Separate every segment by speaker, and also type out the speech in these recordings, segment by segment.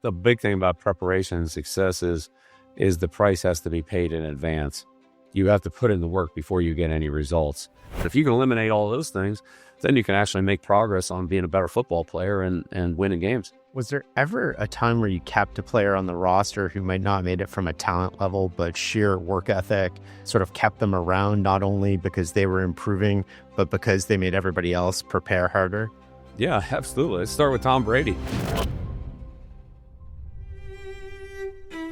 Speaker 1: The big thing about preparation and success is the price has to be paid in advance. You have to put in the work before you get any results. But if you can eliminate all those things, then you can actually make progress on being a better football player and winning games.
Speaker 2: Was there ever a time where you kept a player on the roster who might not have made it from a talent level, but sheer work ethic sort of kept them around, not only because they were improving, but because they made everybody else prepare harder?
Speaker 1: Yeah, absolutely. Let's start with Tom Brady.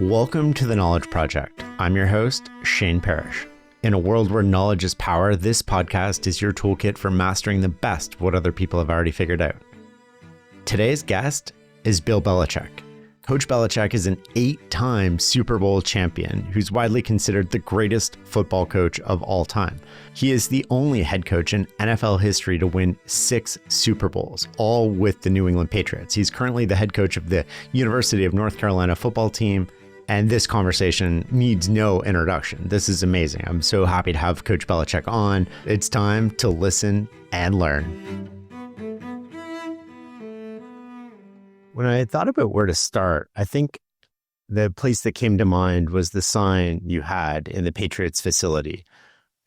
Speaker 2: Welcome to the Knowledge Project. I'm your host, Shane Parrish. In a world where knowledge is power, this podcast is your toolkit for mastering the best of what other people have already figured out. Today's guest is Bill Belichick. Coach Belichick is an 8-time Super Bowl champion who's widely considered the greatest football coach of all time. He is the only head coach in NFL history to win 6 Super Bowls, all with the New England Patriots. He's currently the head coach of the University of North Carolina football team, and this conversation needs no introduction. This is amazing. I'm so happy to have Coach Belichick on. It's time to listen and learn. When I thought about where to start, I think the place that came to mind was the sign you had in the Patriots facility.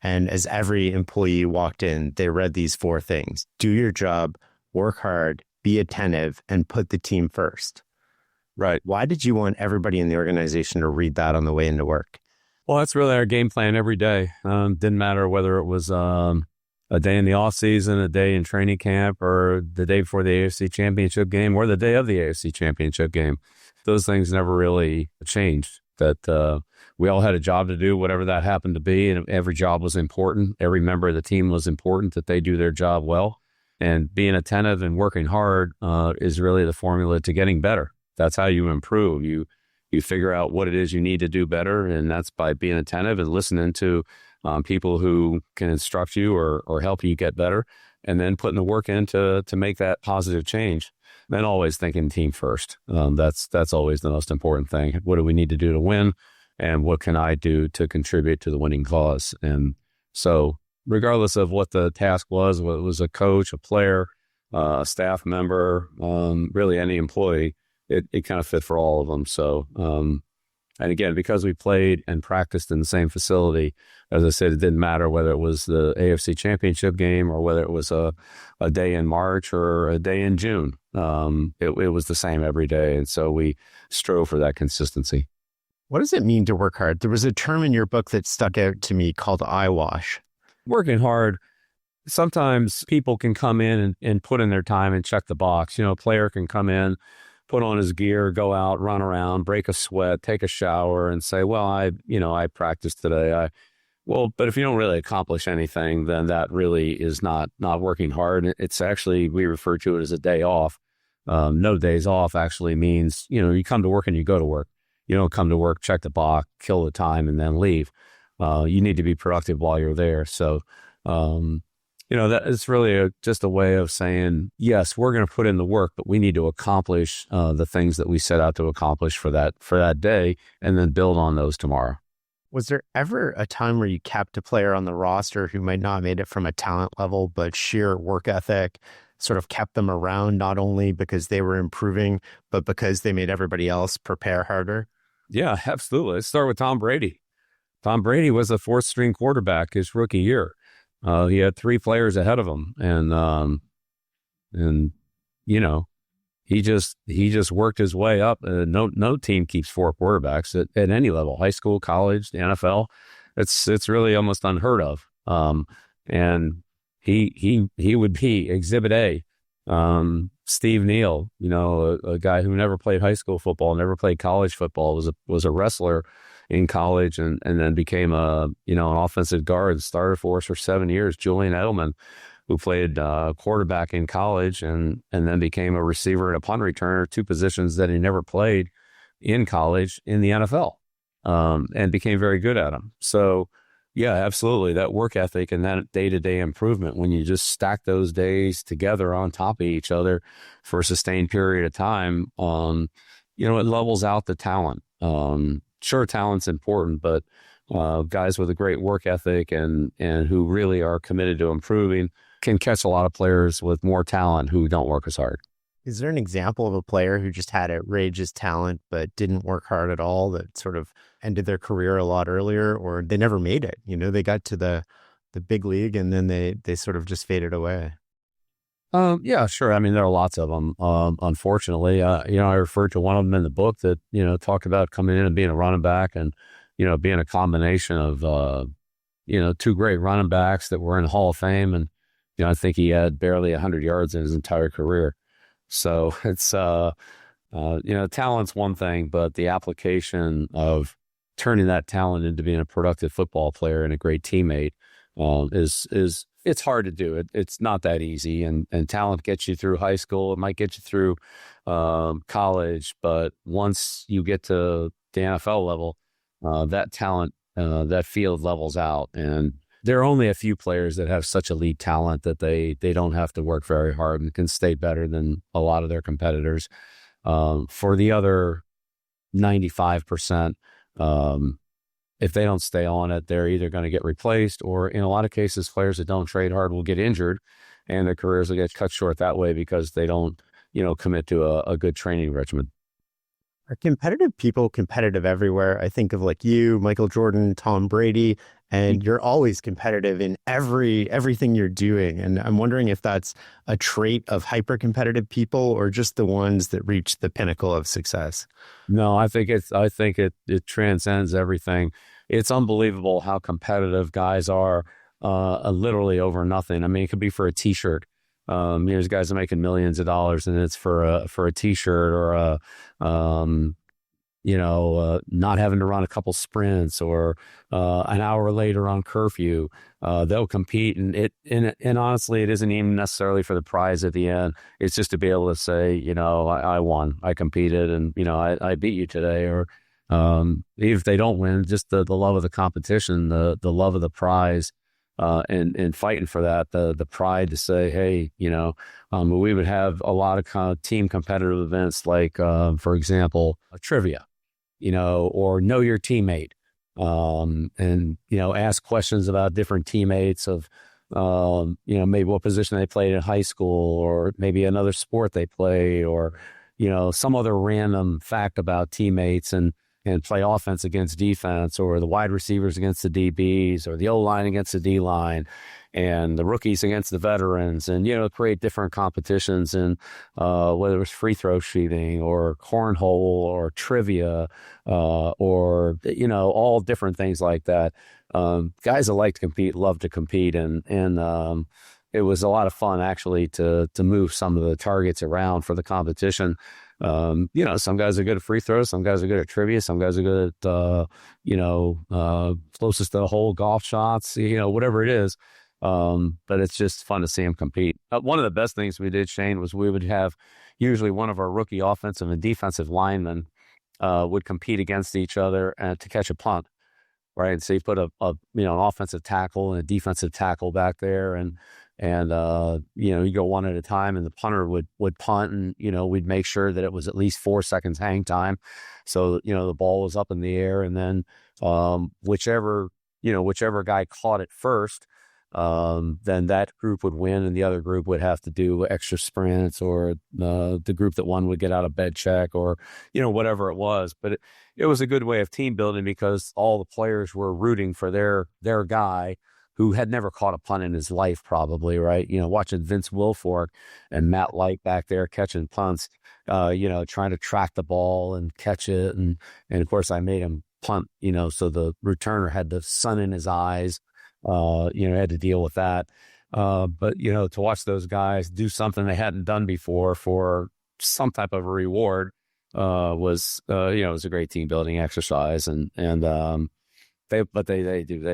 Speaker 2: And as every employee walked in, they read these 4 things: do your job, work hard, be attentive, and put the team first.
Speaker 1: Right.
Speaker 2: Why did you want everybody in the organization to read that on the way into work?
Speaker 1: Well, that's really our game plan every day. Didn't matter whether it was a day in the off season, a day in training camp, or the day before the AFC Championship game, or the day of the AFC Championship game. Those things never really changed. That we all had a job to do, whatever that happened to be, and every job was important. Every member of the team was important, that they do their job well. And being attentive and working hard is really the formula to getting better. That's how you improve. You figure out what it is you need to do better, and that's by being attentive and listening to people who can instruct you or help you get better, and then putting the work in to make that positive change. Then always thinking team first. That's always the most important thing. What do we need to do to win, and what can I do to contribute to the winning cause? And so regardless of what the task was, whether it was a coach, a player, a staff member, really any employee, it kind of fit for all of them. So, and again, because we played and practiced in the same facility, as I said, it didn't matter whether it was the AFC Championship game or whether it was a day in March or a day in June. It was the same every day. And so we strove for that consistency.
Speaker 2: What does it mean to work hard? There was a term in your book that stuck out to me called eyewash.
Speaker 1: Working hard, sometimes people can come in and put in their time and check the box. You know, a player can come in, put on his gear, go out, run around, break a sweat, take a shower, and say, well, I practiced today. But if you don't really accomplish anything, then that really is not working hard. It's actually, we refer to it as a day off. No days off actually means, you come to work and you go to work. You don't come to work, check the box, kill the time, and then leave. You need to be productive while you're there. So, that it's really just a way of saying, yes, we're going to put in the work, but we need to accomplish the things that we set out to accomplish for that day, and then build on those tomorrow.
Speaker 2: Was there ever a time where you kept a player on the roster who might not have made it from a talent level, but sheer work ethic sort of kept them around, not only because they were improving, but because they made everybody else prepare harder?
Speaker 1: Yeah, absolutely. Let's start with Tom Brady. Tom Brady was a 4th-string quarterback his rookie year. He had 3 players ahead of him, and he just worked his way up. No team keeps 4 quarterbacks at any level, high school, college, the NFL. It's really almost unheard of. And he would be Exhibit A. Steve Neal, a guy who never played high school football, never played college football, was a wrestler in college, and then became an offensive guard, started for us for 7 years. Julian Edelman, who played quarterback in college and then became a receiver and a punt returner, 2 positions that he never played in college in the NFL, and became very good at them. So yeah, absolutely. That work ethic and that day-to-day improvement, when you just stack those days together on top of each other for a sustained period of time, it levels out the talent. Sure, talent's important, but guys with a great work ethic and who really are committed to improving can catch a lot of players with more talent who don't work as hard.
Speaker 2: Is there an example of a player who just had outrageous talent but didn't work hard at all that sort of ended their career a lot earlier, or they never made it? They got to the big league and then they sort of just faded away.
Speaker 1: Yeah, sure. I mean, there are lots of them. Unfortunately, I referred to one of them in the book that, talked about coming in and being a running back and, being a combination of, two great running backs that were in the Hall of Fame. And, I think he had barely 100 yards in his entire career. So it's, talent's one thing, but the application of turning that talent into being a productive football player and a great teammate, is it's hard to do. It's not that easy, and talent gets you through high school. It might get you through college, but once you get to the NFL level, that talent, that field levels out, and there are only a few players that have such elite talent that they don't have to work very hard and can stay better than a lot of their competitors. For the other 95%, if they don't stay on it, they're either going to get replaced, or in a lot of cases, players that don't trade hard will get injured and their careers will get cut short that way because they don't, commit to a good training regimen.
Speaker 2: Are competitive people competitive everywhere? I think of like you, Michael Jordan, Tom Brady, and you're always competitive in everything you're doing. And I'm wondering if that's a trait of hyper-competitive people or just the ones that reach the pinnacle of success.
Speaker 1: No, I think it transcends everything. It's unbelievable how competitive guys are, literally over nothing. I mean, it could be for a T-shirt. There's guys are making millions of dollars, and it's for a T-shirt or not having to run a couple sprints or an hour later on curfew. They'll compete, and honestly, it isn't even necessarily for the prize at the end. It's just to be able to say, I won, I competed, and I beat you today. Or even if they don't win, just the love of the competition, the love of the prize. And fighting for that, the pride to say, hey, we would have a lot of team competitive events like, for example, a trivia, or know your teammate, and, ask questions about different teammates of, maybe what position they played in high school, or maybe another sport they play, or, some other random fact about teammates, and play offense against defense, or the wide receivers against the DBs, or the O-line against the D-line, and the rookies against the veterans, and, create different competitions, and whether it was free throw shooting or cornhole or trivia, or, all different things like that. Guys that like to compete love to compete, and it was a lot of fun actually to move some of the targets around for the competition. Some guys are good at free throws, some guys are good at trivia, some guys are good at, closest to the hole golf shots, whatever it is. But it's just fun to see them compete. One of the best things we did, Shane, was we would have usually one of our rookie offensive and defensive linemen would compete against each other to catch a punt. Right. And so you put an offensive tackle and a defensive tackle back there, and you go one at a time, and the punter would punt, and, we'd make sure that it was at least 4 seconds hang time. So, the ball was up in the air, and then, whichever guy caught it first, then that group would win, and the other group would have to do extra sprints, or the group that won would get out of bed check, or, whatever it was. But it was a good way of team building because all the players were rooting for their guy who had never caught a punt in his life, probably, right? Watching Vince Wilfork and Matt Light back there catching punts, trying to track the ball and catch it. And of course, I made him punt, so the returner had the sun in his eyes, had to deal with that. But, to watch those guys do something they hadn't done before for some type of a reward was a great team building exercise. And they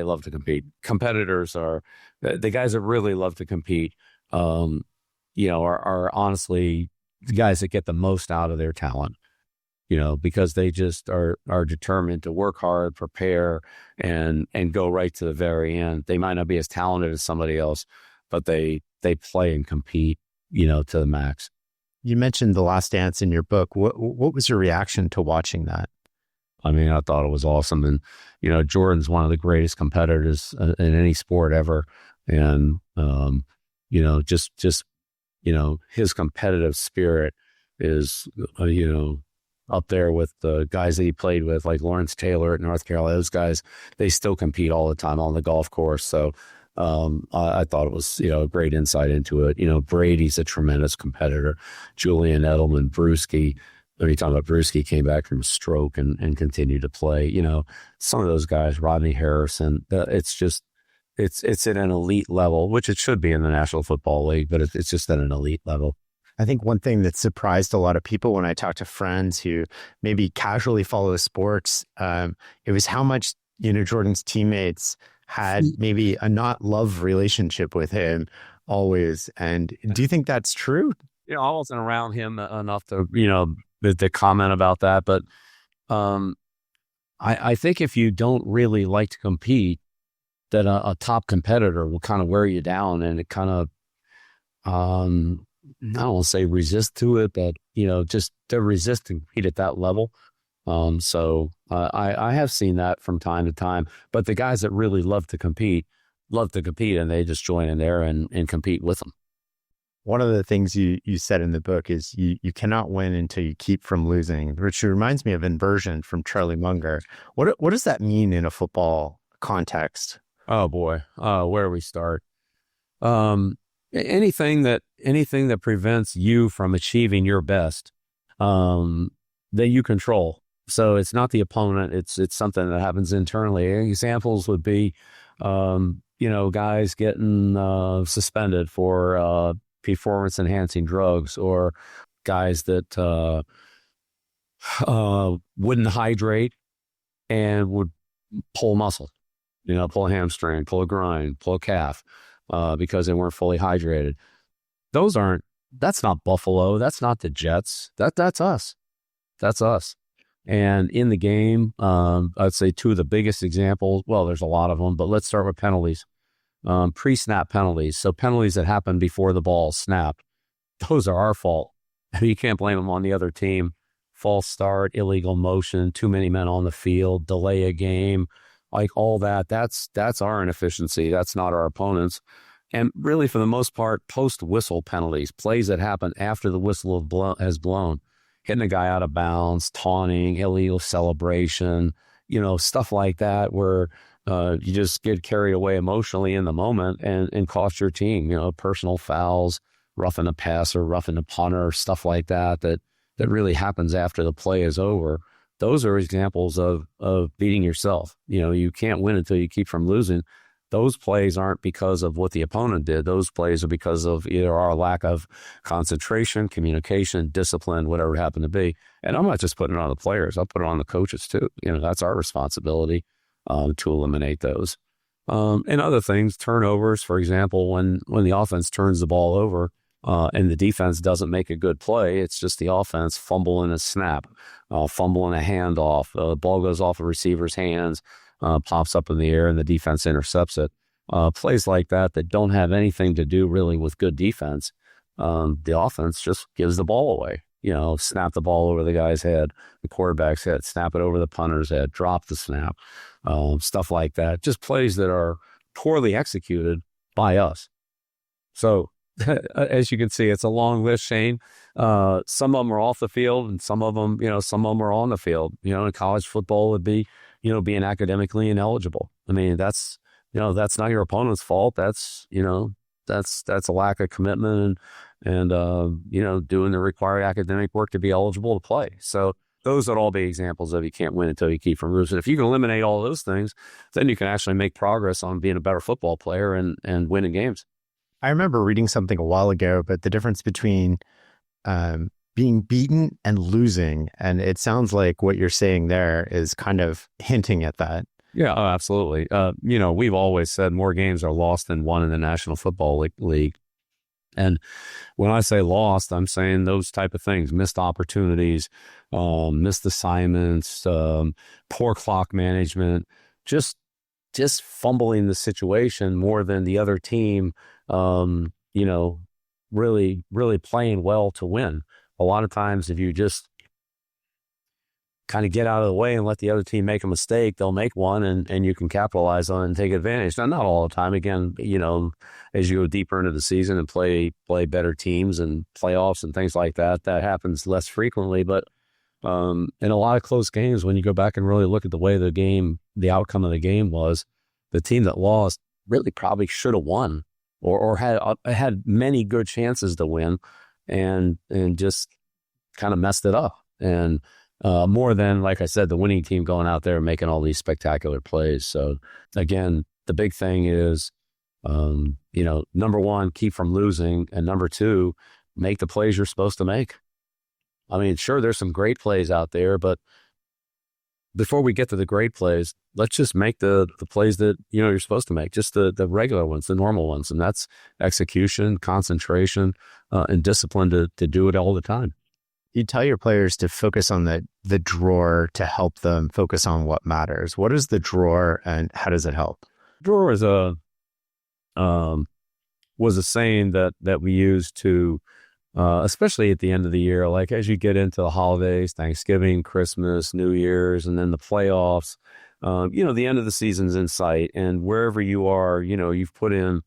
Speaker 1: love to compete. Competitors are the guys that really love to compete, are honestly the guys that get the most out of their talent, because they just are determined to work hard, prepare, and go right to the very end. They might not be as talented as somebody else, but they play and compete, to the max.
Speaker 2: You mentioned The Last Dance in your book. What was your reaction to watching that?
Speaker 1: I mean, I thought it was awesome. And, Jordan's one of the greatest competitors in any sport ever. And, just his competitive spirit is, up there with the guys that he played with, like Lawrence Taylor at North Carolina. Those guys, they still compete all the time on the golf course. So I thought it was, a great insight into it. Brady's a tremendous competitor. Julian Edelman, Brewski. When you talk about Brewski, came back from stroke and continued to play. Some of those guys, Rodney Harrison. It's at an elite level, which it should be in the National Football League, but it's just at an elite level.
Speaker 2: I think one thing that surprised a lot of people when I talk to friends who maybe casually follow sports, it was how much, Jordan's teammates had maybe a not love relationship with him always. And do you think that's true?
Speaker 1: I wasn't around him enough to, to comment about that. But I think if you don't really like to compete, that a top competitor will kind of wear you down, and it kind of, I don't want to say resist to it, but, just to resist and compete at that level. So I have seen that from time to time, but the guys that really love to compete, and they just join in there and compete with them.
Speaker 2: One of the things you said in the book is you cannot win until you keep from losing, which reminds me of inversion from Charlie Munger. What does that mean in a football context?
Speaker 1: Oh boy. Where do we start? Anything that prevents you from achieving your best, that you control. So it's not the opponent. It's something that happens internally. Examples would be, guys getting suspended for performance enhancing drugs, or guys that wouldn't hydrate and would pull muscle, pull a hamstring, pull a groin, pull a calf, because they weren't fully hydrated. That's not Buffalo. That's not the Jets. That's us. That's us. And in the game, I'd say two of the biggest examples, well, there's a lot of them, but let's start with penalties. Pre-snap penalties. So penalties that happen before the ball snapped. Those are our fault. You can't blame them on the other team. False start, illegal motion, too many men on the field, delay a game, like all that. That's our inefficiency. That's not our opponents. And really, for the most part, post-whistle penalties, plays that happen after the whistle has blown, hitting a guy out of bounds, taunting, illegal celebration, stuff like that, where you just get carried away emotionally in the moment and cost your team, personal fouls, roughing a passer, roughing a punter, stuff like that really happens after the play is over. Those are examples of beating yourself. You can't win until you keep from losing. Those plays aren't because of what the opponent did. Those plays are because of either our lack of concentration, communication, discipline, whatever it happened to be. And I'm not just putting it on the players. I'll put it on the coaches too. That's our responsibility to eliminate those. And other things, turnovers, for example, when the offense turns the ball over and the defense doesn't make a good play, it's just the offense fumbling a snap, fumbling a handoff. The ball goes off a receiver's hands, pops up in the air, and the defense intercepts it. Plays like that don't have anything to do really with good defense. The offense just gives the ball away. Snap the ball over the guy's head, the quarterback's head, snap it over the punter's head, drop the snap, stuff like that. Just plays that are poorly executed by us. So as you can see, it's a long list, Shane. Some of them are off the field, and some of them are on the field. In college football would be, being academically ineligible. I mean, that's not your opponent's fault. That's a lack of commitment and doing the required academic work to be eligible to play. So those would all be examples of you can't win until you keep from losing. If you can eliminate all those things, then you can actually make progress on being a better football player and winning games.
Speaker 2: I remember reading something a while ago, but the difference between being beaten and losing, and it sounds like what you're saying there is kind of hinting at that.
Speaker 1: Yeah, absolutely. We've always said more games are lost than won in the National Football League. And when I say lost, I'm saying those type of things: missed opportunities, missed assignments, poor clock management, just fumbling the situation more than the other team, really playing well to win. A lot of times, if you just kind of get out of the way and let the other team make a mistake, they'll make one and you can capitalize on it and take advantage. Now, not all the time. Again, as you go deeper into the season and play better teams and playoffs and things like that, that happens less frequently. But in a lot of close games, when you go back and really look at the way the outcome of the game was, the team that lost really probably should have won or had many good chances to win and just kind of messed it up. And more than, like I said, the winning team going out there and making all these spectacular plays. So again, the big thing is, number one, keep from losing. And number two, make the plays you're supposed to make. I mean, sure, there's some great plays out there, but before we get to the great plays, let's just make the plays that, you're supposed to make, just the regular ones, the normal ones. And that's execution, concentration, and discipline to do it all the time.
Speaker 2: You tell your players to focus on the drawer to help them focus on what matters. What is the drawer and how does it help?
Speaker 1: Drawer is was a saying that we used to, especially at the end of the year, like as you get into the holidays, Thanksgiving, Christmas, New Year's, and then the playoffs, the end of the season's in sight. And wherever you are, you've put in,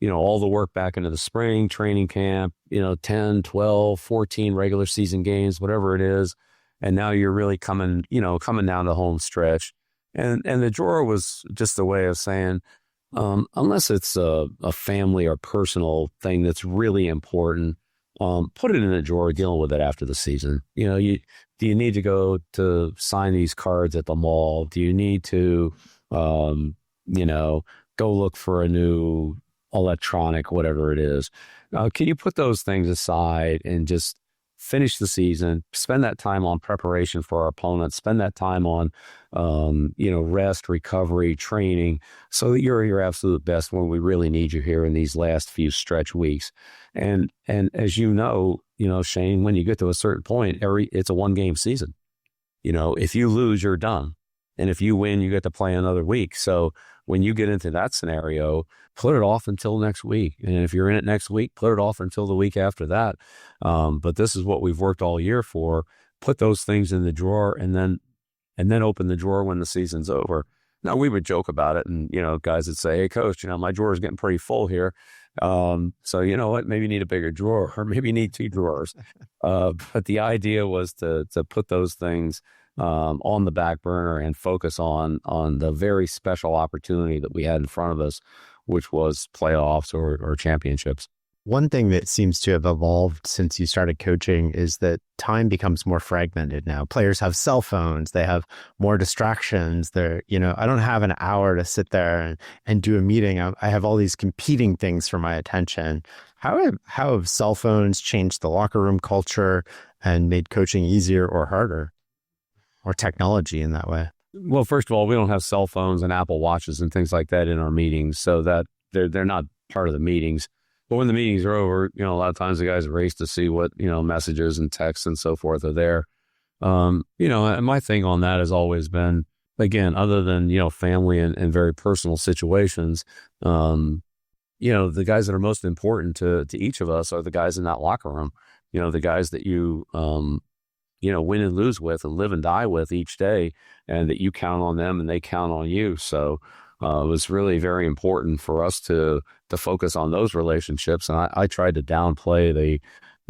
Speaker 1: all the work back into the spring training camp, 10, 12, 14 regular season games, whatever it is. And now you're really coming down the home stretch. And the drawer was just a way of saying, unless it's a family or personal thing that's really important, put it in a drawer, dealing with it after the season. Do you need to go to sign these cards at the mall? Do you need to, go look for a new electronic, whatever it is? Can you put those things aside and just finish the season, spend that time on preparation for our opponents, spend that time on, rest, recovery, training, so that you're your absolute best when we really need you here in these last few stretch weeks. And as Shane, when you get to a certain point, it's a 1-game season. If you lose, you're done. And if you win, you get to play another week. So when you get into that scenario, put it off until next week. And if you're in it next week, put it off until the week after that. But this is what we've worked all year for. Put those things in the drawer and then open the drawer when the season's over. Now, we would joke about it, and, guys would say, hey, coach, my drawer is getting pretty full here. So you know what, maybe you need a bigger drawer, or maybe you need 2 drawers. But the idea was to put those things on the back burner and focus on the very special opportunity that we had in front of us, which was playoffs or championships.
Speaker 2: One thing that seems to have evolved since you started coaching is that time becomes more fragmented now. Players have cell phones, they have more distractions. I don't have an hour to sit there and do a meeting. I have all these competing things for my attention. How have cell phones changed the locker room culture and made coaching easier or harder, or technology in that way?
Speaker 1: Well, first of all, we don't have cell phones and Apple Watches and things like that in our meetings, so that they're not part of the meetings. But when the meetings are over, a lot of times the guys race to see what, messages and texts and so forth are there. And my thing on that has always been, again, other than, family and very personal situations, the guys that are most important to each of us are the guys in that locker room, the guys that you, win and lose with and live and die with each day, and that you count on them and they count on you. So it was really very important for us to focus on those relationships. And I tried to downplay the,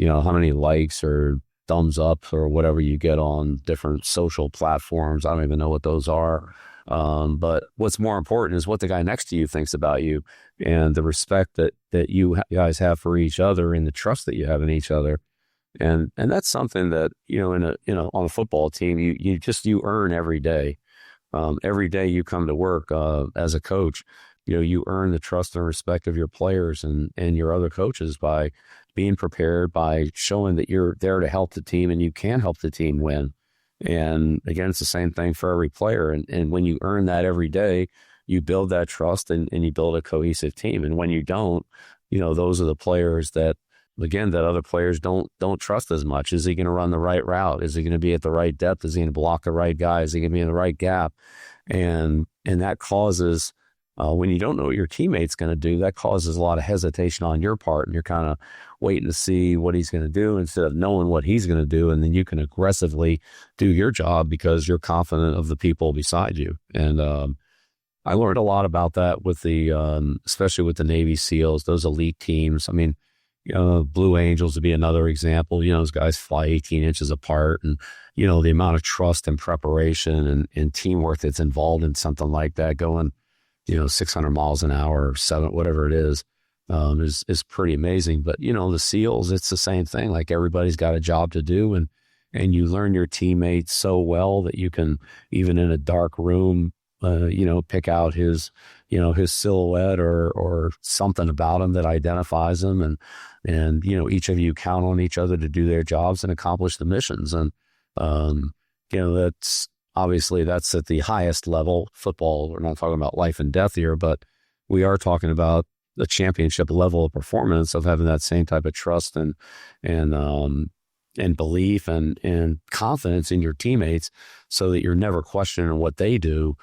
Speaker 1: how many likes or thumbs up or whatever you get on different social platforms. I don't even know what those are. But what's more important is what the guy next to you thinks about you, and the respect that you guys have for each other, and the trust that you have in each other. And that's something that, on a football team, you earn every day. Every day you come to work as a coach, you earn the trust and respect of your players and your other coaches by being prepared, by showing that you're there to help the team and you can help the team win. And again, it's the same thing for every player. And when you earn that every day, you build that trust and you build a cohesive team. And when you don't, those are the players that, again, that other players don't trust as much. Is he going to run the right route? Is he going to be at the right depth? Is he going to block the right guy? Is he going to be in the right gap? And that causes When you don't know what your teammate's going to do, that causes a lot of hesitation on your part, and you're kind of waiting to see what he's going to do instead of knowing what he's going to do, and then you can aggressively do your job because you're confident of the people beside you. And I learned a lot about that with especially with the Navy SEALs, those elite teams. I mean, Blue Angels would be another example. Those guys fly 18 inches apart, and the amount of trust and preparation and teamwork that's involved in something like that, going 600 miles an hour or whatever it is pretty amazing. But, the SEALs, it's the same thing. Like, everybody's got a job to do, and you learn your teammates so well that you can, even in a dark room, pick out his silhouette or something about him that identifies him. And each of you count on each other to do their jobs and accomplish the missions. And, that's obviously that's at the highest level football. We're not talking about life and death here, but we are talking about the championship level of performance of having that same type of trust and belief and confidence in your teammates, so that you're never questioning what they do,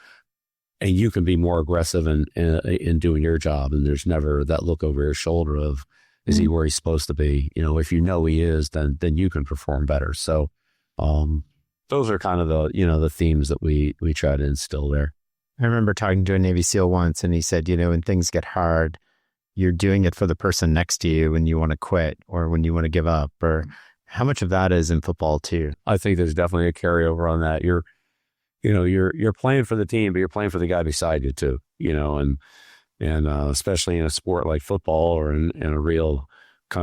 Speaker 1: and you can be more aggressive in doing your job. And there's never that look over your shoulder of, is he where he's supposed to be? If he is, then you can perform better. So, those are kind of the themes that we try to instill there.
Speaker 2: I remember talking to a Navy SEAL once, and he said, when things get hard, you're doing it for the person next to you when you want to quit or when you want to give up. Or how much of that is in football too?
Speaker 1: I think there's definitely a carryover on that. You're playing for the team, but you're playing for the guy beside you too. And especially in a sport like football, or in a real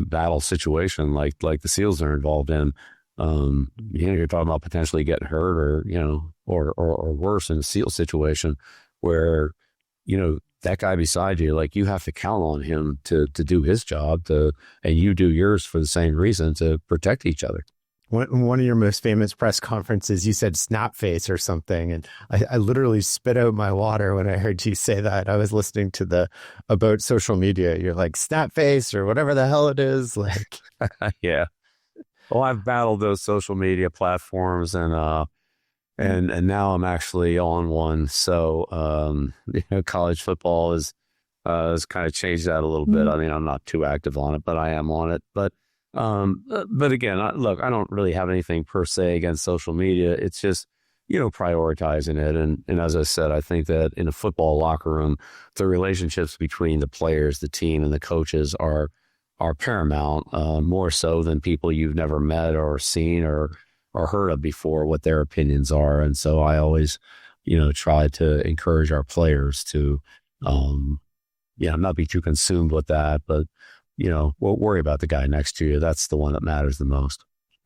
Speaker 1: battle situation like the SEALs are involved in. You're talking about potentially getting hurt, or worse in a SEAL situation where, that guy beside you, like, you have to count on him to do his job, and you do yours for the same reason, to protect each other.
Speaker 2: One of your most famous press conferences, you said snap face or something. And I literally spit out my water when I heard you say that. I was listening to about social media. You're like, snap face or whatever the hell it is. Like,
Speaker 1: yeah. Well, I've battled those social media platforms, and now I'm actually on one. So, college football has kind of changed that a little bit. I mean, I'm not too active on it, but I am on it. But again, look, I don't really have anything per se against social media. It's just, prioritizing it. And as I said, I think that in a football locker room, the relationships between the players, the team, and the coaches are paramount, more so than people you've never met or seen or heard of before, what their opinions are. And so I always, try to encourage our players to, not be too consumed with that, but, we'll worry about the guy next to you. That's the one that matters the most.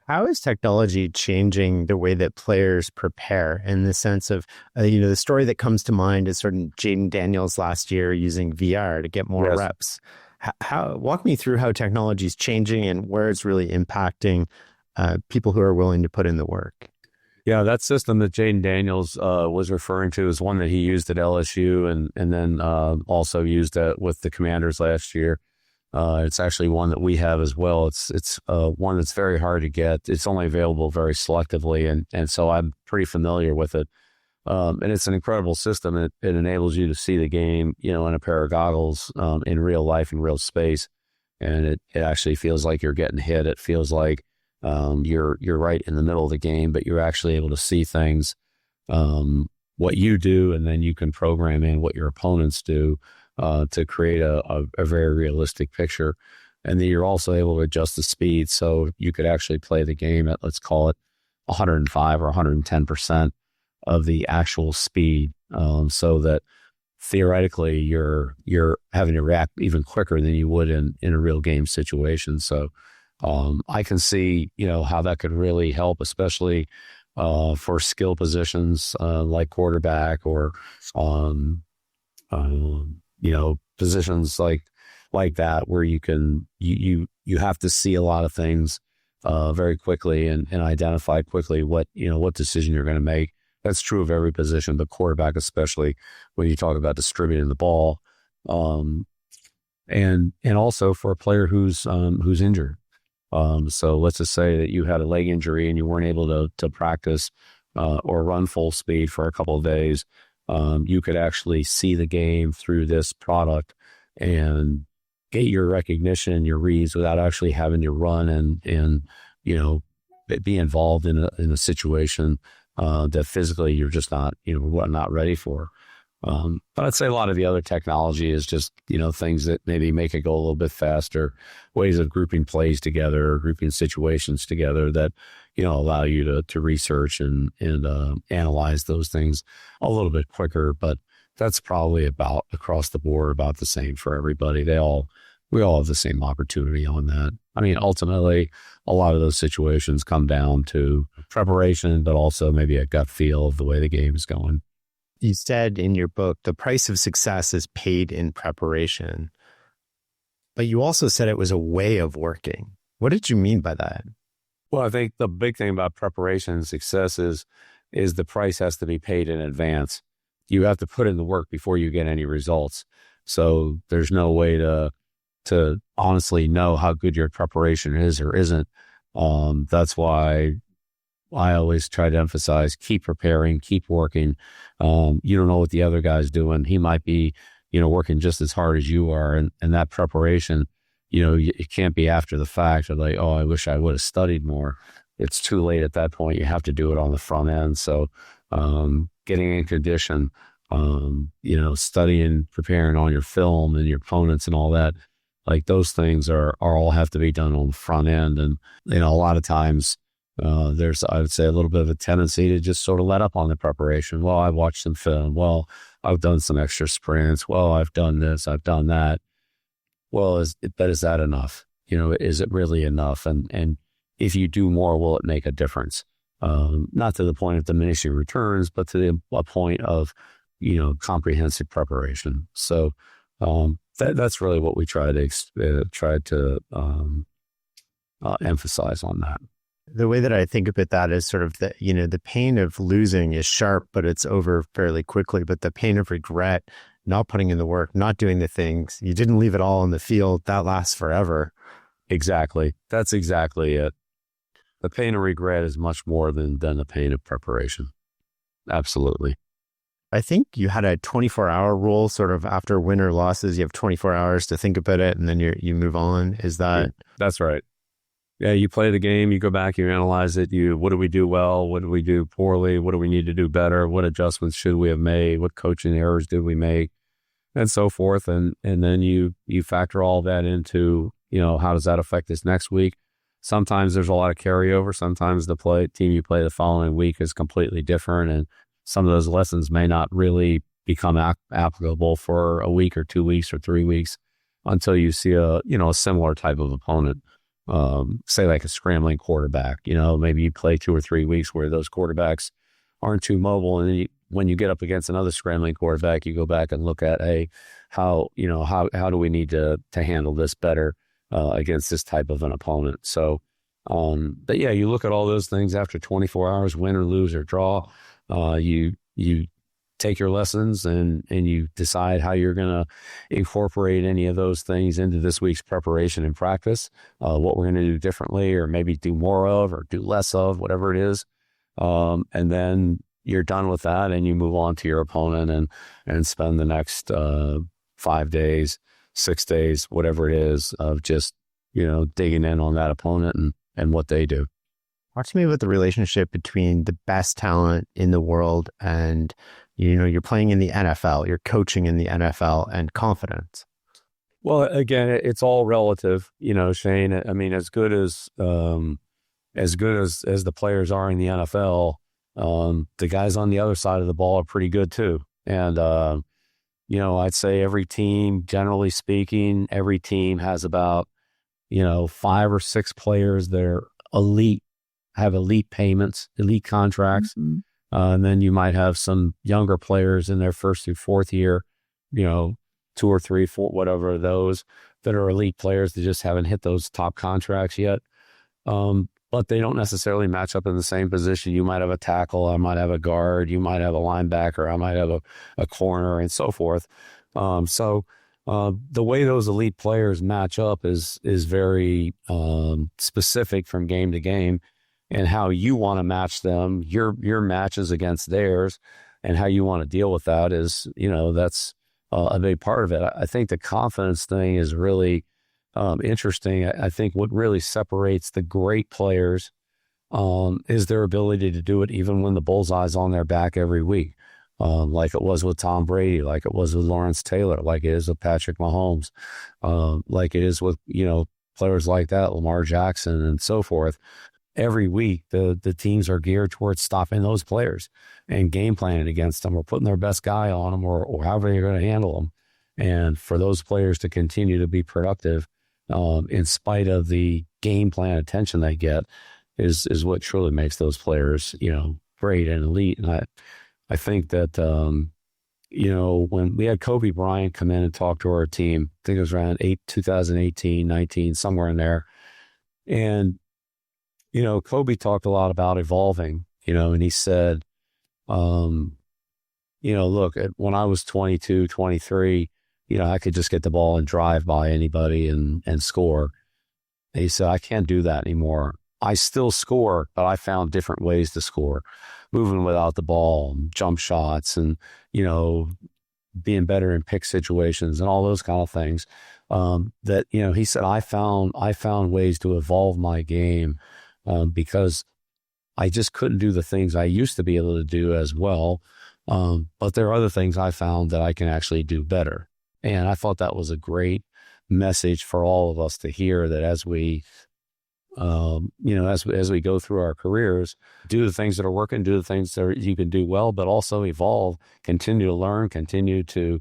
Speaker 2: How is technology changing the way that players prepare, in the sense of, the story that comes to mind is sort of Jaden Daniels last year using VR to get more reps. Walk me through how technology is changing and where it's really impacting people who are willing to put in the work.
Speaker 1: Yeah, that system that Jaden Daniels was referring to is one that he used at LSU and then also used with the Commanders last year. It's actually one that we have as well. It's one that's very hard to get. It's only available very selectively, and so I'm pretty familiar with it. And it's an incredible system. It enables you to see the game, in a pair of goggles, in real life, in real space. And it actually feels like you're getting hit. It feels like you're right in the middle of the game, but you're actually able to see things, what you do, and then you can program in what your opponents do to create a very realistic picture. And then you're also able to adjust the speed. So you could actually play the game at, let's call it 105 or 110% of the actual speed, so that theoretically you're having to react even quicker than you would in a real game situation. So I can see, how that could really help, especially for skill positions like quarterback, or positions like that, where you have to see a lot of things very quickly and identify quickly what decision you're going to make. That's true of every position, but quarterback especially, when you talk about distributing the ball, and also for a player who's injured. So let's just say that you had a leg injury and you weren't able to practice or run full speed for a couple of days. you could actually see the game through this product and get your recognition, your reads without actually having to run and be involved in a situation that physically you're just not not ready for. But I'd say a lot of the other technology is just, things that maybe make it go a little bit faster, ways of grouping plays together, or grouping situations together that, allow you to research and analyze those things a little bit quicker. But that's probably about across the board, about the same for everybody. We all have the same opportunity on that. I mean, ultimately, a lot of those situations come down to preparation, but also maybe a gut feel of the way the game is going.
Speaker 2: You said in your book, the price of success is paid in preparation, but you also said it was a way of working. What did you mean by that?
Speaker 1: Well, I think the big thing about preparation and success is the price has to be paid in advance. You have to put in the work before you get any results. So there's no way to honestly know how good your preparation is or isn't. That's why I always try to emphasize, keep preparing, keep working. You don't know what the other guy's doing. He might be, working just as hard as you are. And that preparation, it can't be after the fact of like, oh, I wish I would have studied more. It's too late at that point. You have to do it on the front end. So getting in condition, studying, preparing on your film and your opponents and all that, like those things are all have to be done on the front end. And, a lot of times, there's, I would say, a little bit of a tendency to just sort of let up on the preparation. Well, I've watched some film. Well, I've done some extra sprints. Well, I've done this, I've done that. Well, is that enough? Is it really enough? And if you do more, will it make a difference? Not to the point of diminishing returns, but to a point of, comprehensive preparation. So that's really what we try to emphasize on that.
Speaker 2: The way that I think about that is sort of the pain of losing is sharp, but it's over fairly quickly. But the pain of regret, not putting in the work, not doing the things, you didn't leave it all on the field, that lasts forever.
Speaker 1: Exactly. That's exactly it. The pain of regret is much more than the pain of preparation. Absolutely.
Speaker 2: I think you had a 24-hour rule, sort of after win or losses, you have 24 hours to think about it, and then you move on. Is that?
Speaker 1: Yeah, that's right. Yeah, you play the game, you go back, you analyze it, what do we do well, what do we do poorly, what do we need to do better, what adjustments should we have made, what coaching errors did we make, and so forth. And then you factor all that into, how does that affect this next week? Sometimes there's a lot of carryover. Sometimes the team you play the following week is completely different, and some of those lessons may not really become applicable for a week or 2 weeks or 3 weeks until you see a similar type of opponent. Say like a scrambling quarterback, maybe you play 2 or 3 weeks where those quarterbacks aren't too mobile. And then when you get up against another scrambling quarterback, you go back and look at, how do we need to handle this better, against this type of an opponent. So, but yeah, you look at all those things after 24 hours, win or lose or draw, you take your lessons and you decide how you're going to incorporate any of those things into this week's preparation and practice, what we're going to do differently or maybe do more of or do less of, whatever it is. And then you're done with that and you move on to your opponent and spend the next 5 days, 6 days, whatever it is, of just, digging in on that opponent and what they do.
Speaker 2: Talk to me about the relationship between the best talent in the world and you're playing in the NFL, you're coaching in the NFL, and confidence.
Speaker 1: Well, again, it's all relative, Shane. I mean, as good as the players are in the NFL, the guys on the other side of the ball are pretty good too. And, I'd say every team, generally speaking, every team has about, 5 or 6 players that are elite, have elite payments, elite contracts. Mm-hmm. And then you might have some younger players in their first through fourth year, 2 or 3, 4, whatever those that are elite players that just haven't hit those top contracts yet. But they don't necessarily match up in the same position. You might have a tackle, I might have a guard, you might have a linebacker, I might have a corner and so forth. So the way those elite players match up is very specific from game to game. And how you want to match them, your matches against theirs, and how you want to deal with that is, that's a big part of it. I think the confidence thing is really interesting. I think what really separates the great players is their ability to do it even when the bullseye's on their back every week, like it was with Tom Brady, like it was with Lawrence Taylor, like it is with Patrick Mahomes, like it is with, players like that, Lamar Jackson and so forth. Every week, the teams are geared towards stopping those players and game planning against them or putting their best guy on them or however you're going to handle them. And for those players to continue to be productive in spite of the game plan attention they get is what truly makes those players, great and elite. And I think that, when we had Kobe Bryant come in and talk to our team, I think it was around 2018, 19, somewhere in there. And, Kobe talked a lot about evolving, and he said, look, when I was 22, 23, I could just get the ball and drive by anybody and score. And he said, I can't do that anymore. I still score, but I found different ways to score, moving without the ball, jump shots, and, being better in pick situations and all those kind of things. That, he said, I found ways to evolve my game because I just couldn't do the things I used to be able to do as well. But there are other things I found that I can actually do better. And I thought that was a great message for all of us to hear, that as we, as we go through our careers, do the things that are working, do the things that you can do well, but also evolve, continue to learn, continue to,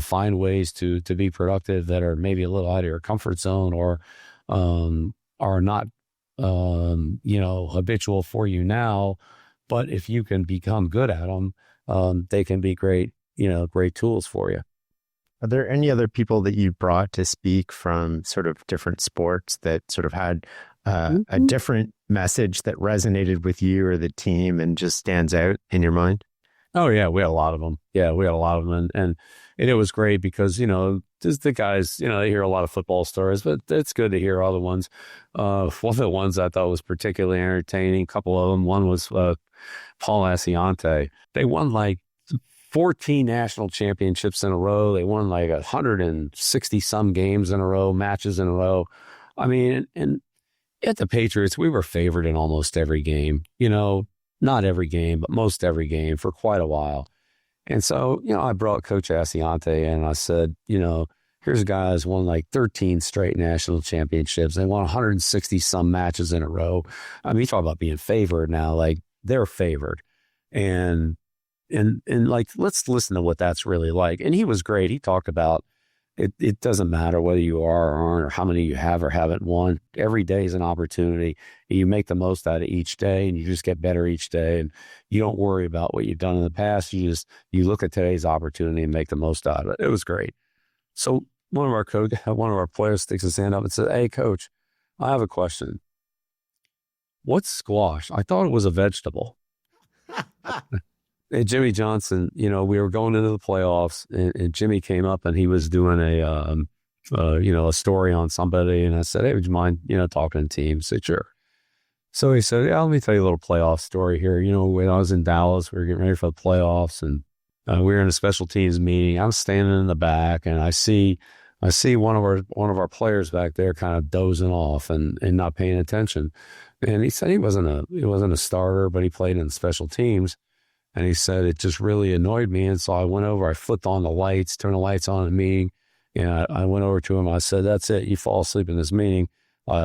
Speaker 1: find ways to be productive that are maybe a little out of your comfort zone or are not, habitual for you now. But if you can become good at them, they can be great, great tools for you.
Speaker 2: Are there any other people that you brought to speak from sort of different sports that sort of had a different message that resonated with you or the team and just stands out in your mind?
Speaker 1: Oh yeah, we had a lot of them. And it was great because, just the guys, they hear a lot of football stories, but it's good to hear other ones. One of the ones I thought was particularly entertaining, a couple of them, one was Paul Asciante. They won like 14 national championships in a row. They won like 160 some games in a row, matches in a row. I mean, and at the Patriots, we were favored in almost every game, not every game, but most every game for quite a while. And so, I brought Coach Asciante and I said, here's a guy who's won like 13 straight national championships. They won 160 some matches in a row. I mean, you talk about being favored now, like they're favored. And like, let's listen to what that's really like. And he was great. He talked about it doesn't matter whether you are or aren't or how many you have or haven't won. Every day is an opportunity. You make the most out of each day and you just get better each day. And you don't worry about what you've done in the past. You look at today's opportunity and make the most out of it. It was great. So one of our players sticks his hand up and says, "Hey, coach, I have a question. What's squash? I thought it was a vegetable." And Jimmy Johnson, we were going into the playoffs, and Jimmy came up and he was doing a story on somebody, and I said, "Hey, would you mind, talking to the team?" He said, "Sure." So he said, "Yeah, let me tell you a little playoff story here. When I was in Dallas, we were getting ready for the playoffs, and we were in a special teams meeting. I'm standing in the back, and I see one of our players back there kind of dozing off and not paying attention. And he said he wasn't a starter, but he played in special teams." And he said, it just really annoyed me. And so I went over, I flipped on the lights, turned the lights on in the meeting. And I went over to him. I said, "That's it. You fall asleep in this meeting.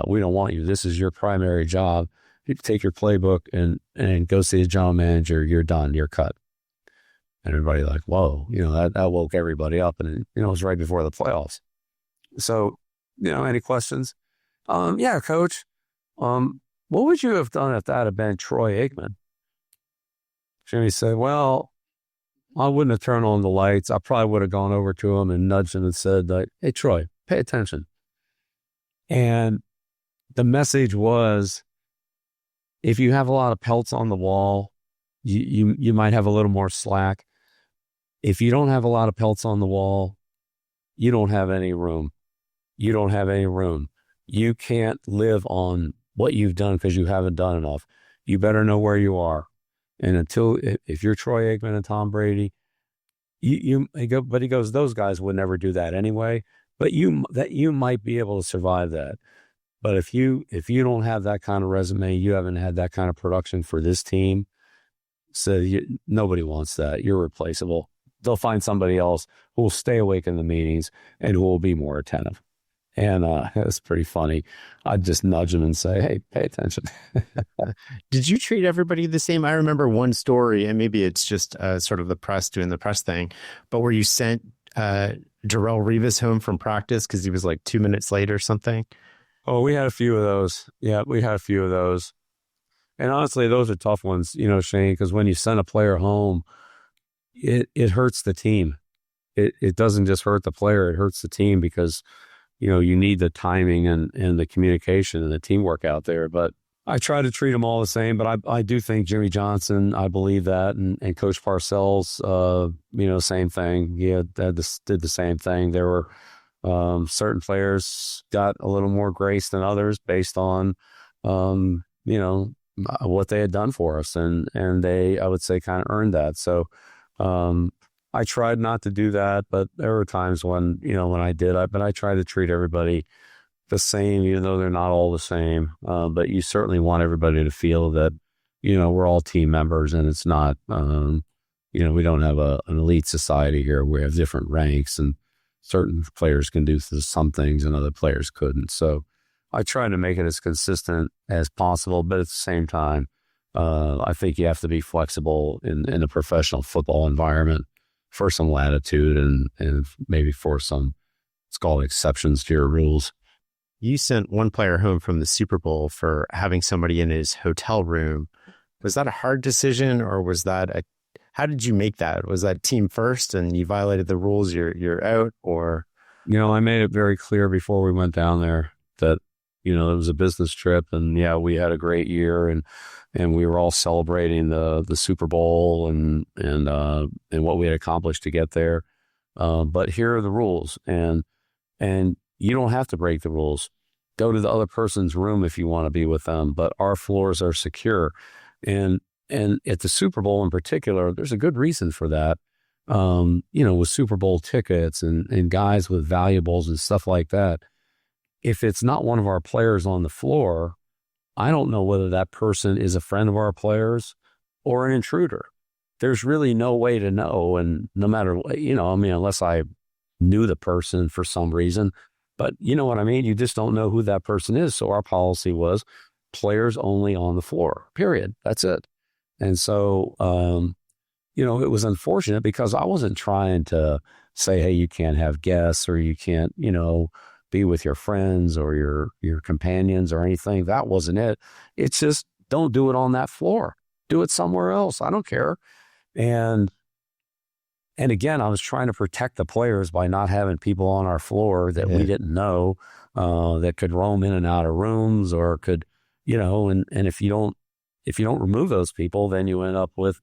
Speaker 1: We don't want you. This is your primary job. You take your playbook and go see the general manager. You're done. You're cut." And everybody like, whoa, that woke everybody up. And it was right before the playoffs. So, any questions? Yeah, coach. What would you have done if that had been Troy Aikman? Jimmy said, "Well, I wouldn't have turned on the lights. I probably would have gone over to him and nudged him and said, like, 'Hey, Troy, pay attention.'" And the message was, if you have a lot of pelts on the wall, you might have a little more slack. If you don't have a lot of pelts on the wall, you don't have any room. You don't have any room. You can't live on what you've done because you haven't done enough. You better know where you are. And until if you're Troy Aikman and Tom Brady, but he goes, those guys would never do that anyway. But you might be able to survive that. But if you don't have that kind of resume, you haven't had that kind of production for this team. So nobody wants that. You're replaceable. They'll find somebody else who will stay awake in the meetings and who will be more attentive. And it's pretty funny. I'd just nudge them and say, "Hey, pay attention."
Speaker 2: Did you treat everybody the same? I remember one story, and maybe it's just sort of the press doing the press thing, but where you sent Darrelle Revis home from practice because he was like 2 minutes late or something.
Speaker 1: Oh, we had a few of those. Yeah, we had a few of those. And honestly, those are tough ones, Shane, because when you send a player home, it hurts the team. It doesn't just hurt the player, it hurts the team because, you need the timing and the communication and the teamwork out there. But I try to treat them all the same. But I do think Jimmy Johnson, I believe that. And Coach Parcells, same thing. Yeah, did the same thing. There were certain players got a little more grace than others based on, what they had done for us. And they, I would say, kind of earned that. So I tried not to do that, but there were times when I did, but I tried to treat everybody the same, even though they're not all the same. But you certainly want everybody to feel that, we're all team members, and it's not, we don't have an elite society here. We have different ranks, and certain players can do some things and other players couldn't. So I try to make it as consistent as possible, but at the same time, I think you have to be flexible in the professional football environment for some latitude and maybe for some, it's called exceptions to your rules.
Speaker 2: You sent one player home from the Super Bowl for having somebody in his hotel room. Was that a hard decision, or was that how did you make that? Was that team first and you violated the rules, you're out? Or
Speaker 1: I made it very clear before we went down there that it was a business trip, and yeah, we had a great year, and we were all celebrating the Super Bowl and what we had accomplished to get there. But here are the rules, and you don't have to break the rules. Go to the other person's room if you want to be with them, but our floors are secure. And at the Super Bowl in particular, there's a good reason for that. With Super Bowl tickets and guys with valuables and stuff like that. If it's not one of our players on the floor, I don't know whether that person is a friend of our players or an intruder. There's really no way to know. And no matter what, unless I knew the person for some reason, but you know what I mean? You just don't know who that person is. So our policy was players only on the floor, period. That's it. And so, it was unfortunate because I wasn't trying to say, hey, you can't have guests or you can't, be with your friends or your companions or anything. That wasn't it. It's just don't do it on that floor. Do it somewhere else. I don't care. And again, I was trying to protect the players by not having people on our floor that we didn't know that could roam in and out of rooms or could, and if you don't remove those people, then you end up with,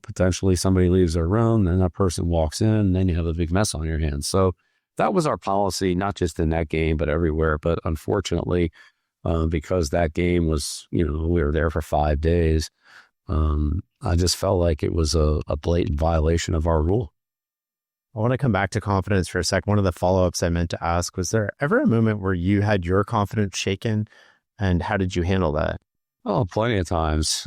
Speaker 1: potentially somebody leaves their room, then that person walks in, and then you have a big mess on your hands. So that was our policy, not just in that game, but everywhere. But unfortunately, because that game was, we were there for 5 days, I just felt like it was a blatant violation of our rule.
Speaker 2: I want to come back to confidence for a sec. One of the follow-ups I meant to ask, was there ever a moment where you had your confidence shaken, and how did you handle that?
Speaker 1: Oh, plenty of times.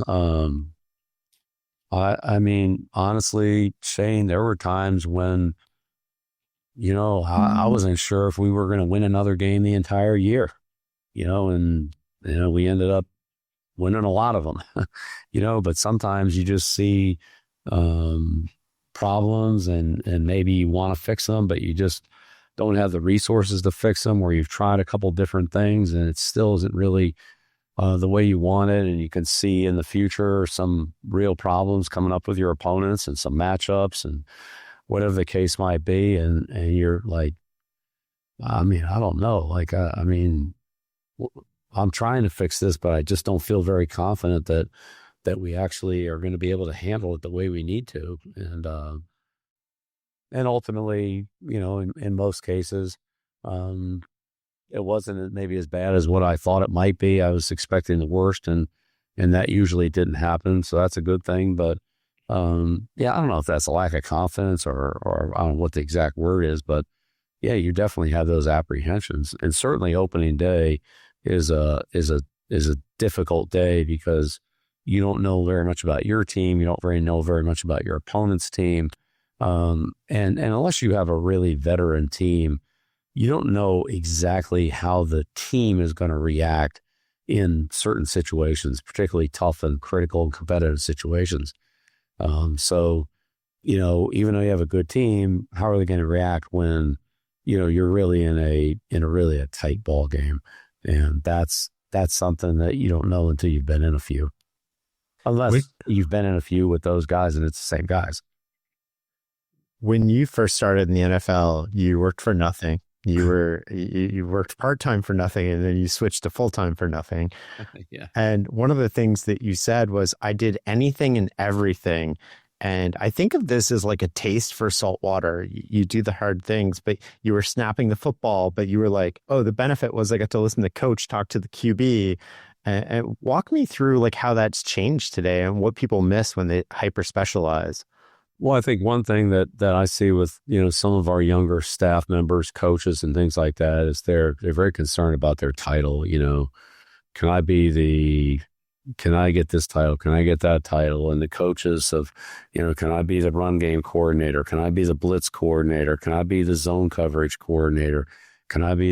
Speaker 1: I mean, honestly, Shane, there were times when, I wasn't sure if we were going to win another game the entire year, and, we ended up winning a lot of them, but sometimes you just see problems and maybe you want to fix them, but you just don't have the resources to fix them, or you've tried a couple different things and it still isn't really the way you want it. And you can see in the future some real problems coming up with your opponents and some matchups and whatever the case might be. And you're like, I don't know. I'm trying to fix this, but I just don't feel very confident that we actually are going to be able to handle it the way we need to. And ultimately, in most cases, it wasn't maybe as bad as what I thought it might be. I was expecting the worst, and and that usually didn't happen. So that's a good thing. But yeah, I don't know if that's a lack of confidence or I don't know what the exact word is, but yeah, you definitely have those apprehensions. And certainly opening day is a difficult day because you don't know very much about your team. You don't know very much about your opponent's team. And unless you have a really veteran team, you don't know exactly how the team is going to react in certain situations, particularly tough and critical and competitive situations. So, even though you have a good team, how are they going to react when, you're really in a tight ball game? And that's something that you don't know until you've been in a few, unless you've been in a few with those guys and it's the same guys.
Speaker 2: When you first started in the NFL, you worked for nothing. You worked part-time for nothing, and then you switched to full-time for nothing.
Speaker 1: Yeah.
Speaker 2: And one of the things that you said was, I did anything and everything. And I think of this as like a taste for salt water. You do the hard things, but you were snapping the football, but you were like, oh, the benefit was I got to listen to the coach talk to the QB. And walk me through like how that's changed today and what people miss when they hyper specialize.
Speaker 1: Well, I think one thing that I see with, some of our younger staff members, coaches and things like that is they're very concerned about their title. Can I get this title? Can I get that title? And the coaches of, can I be the run game coordinator? Can I be the blitz coordinator? Can I be the zone coverage coordinator? Can I be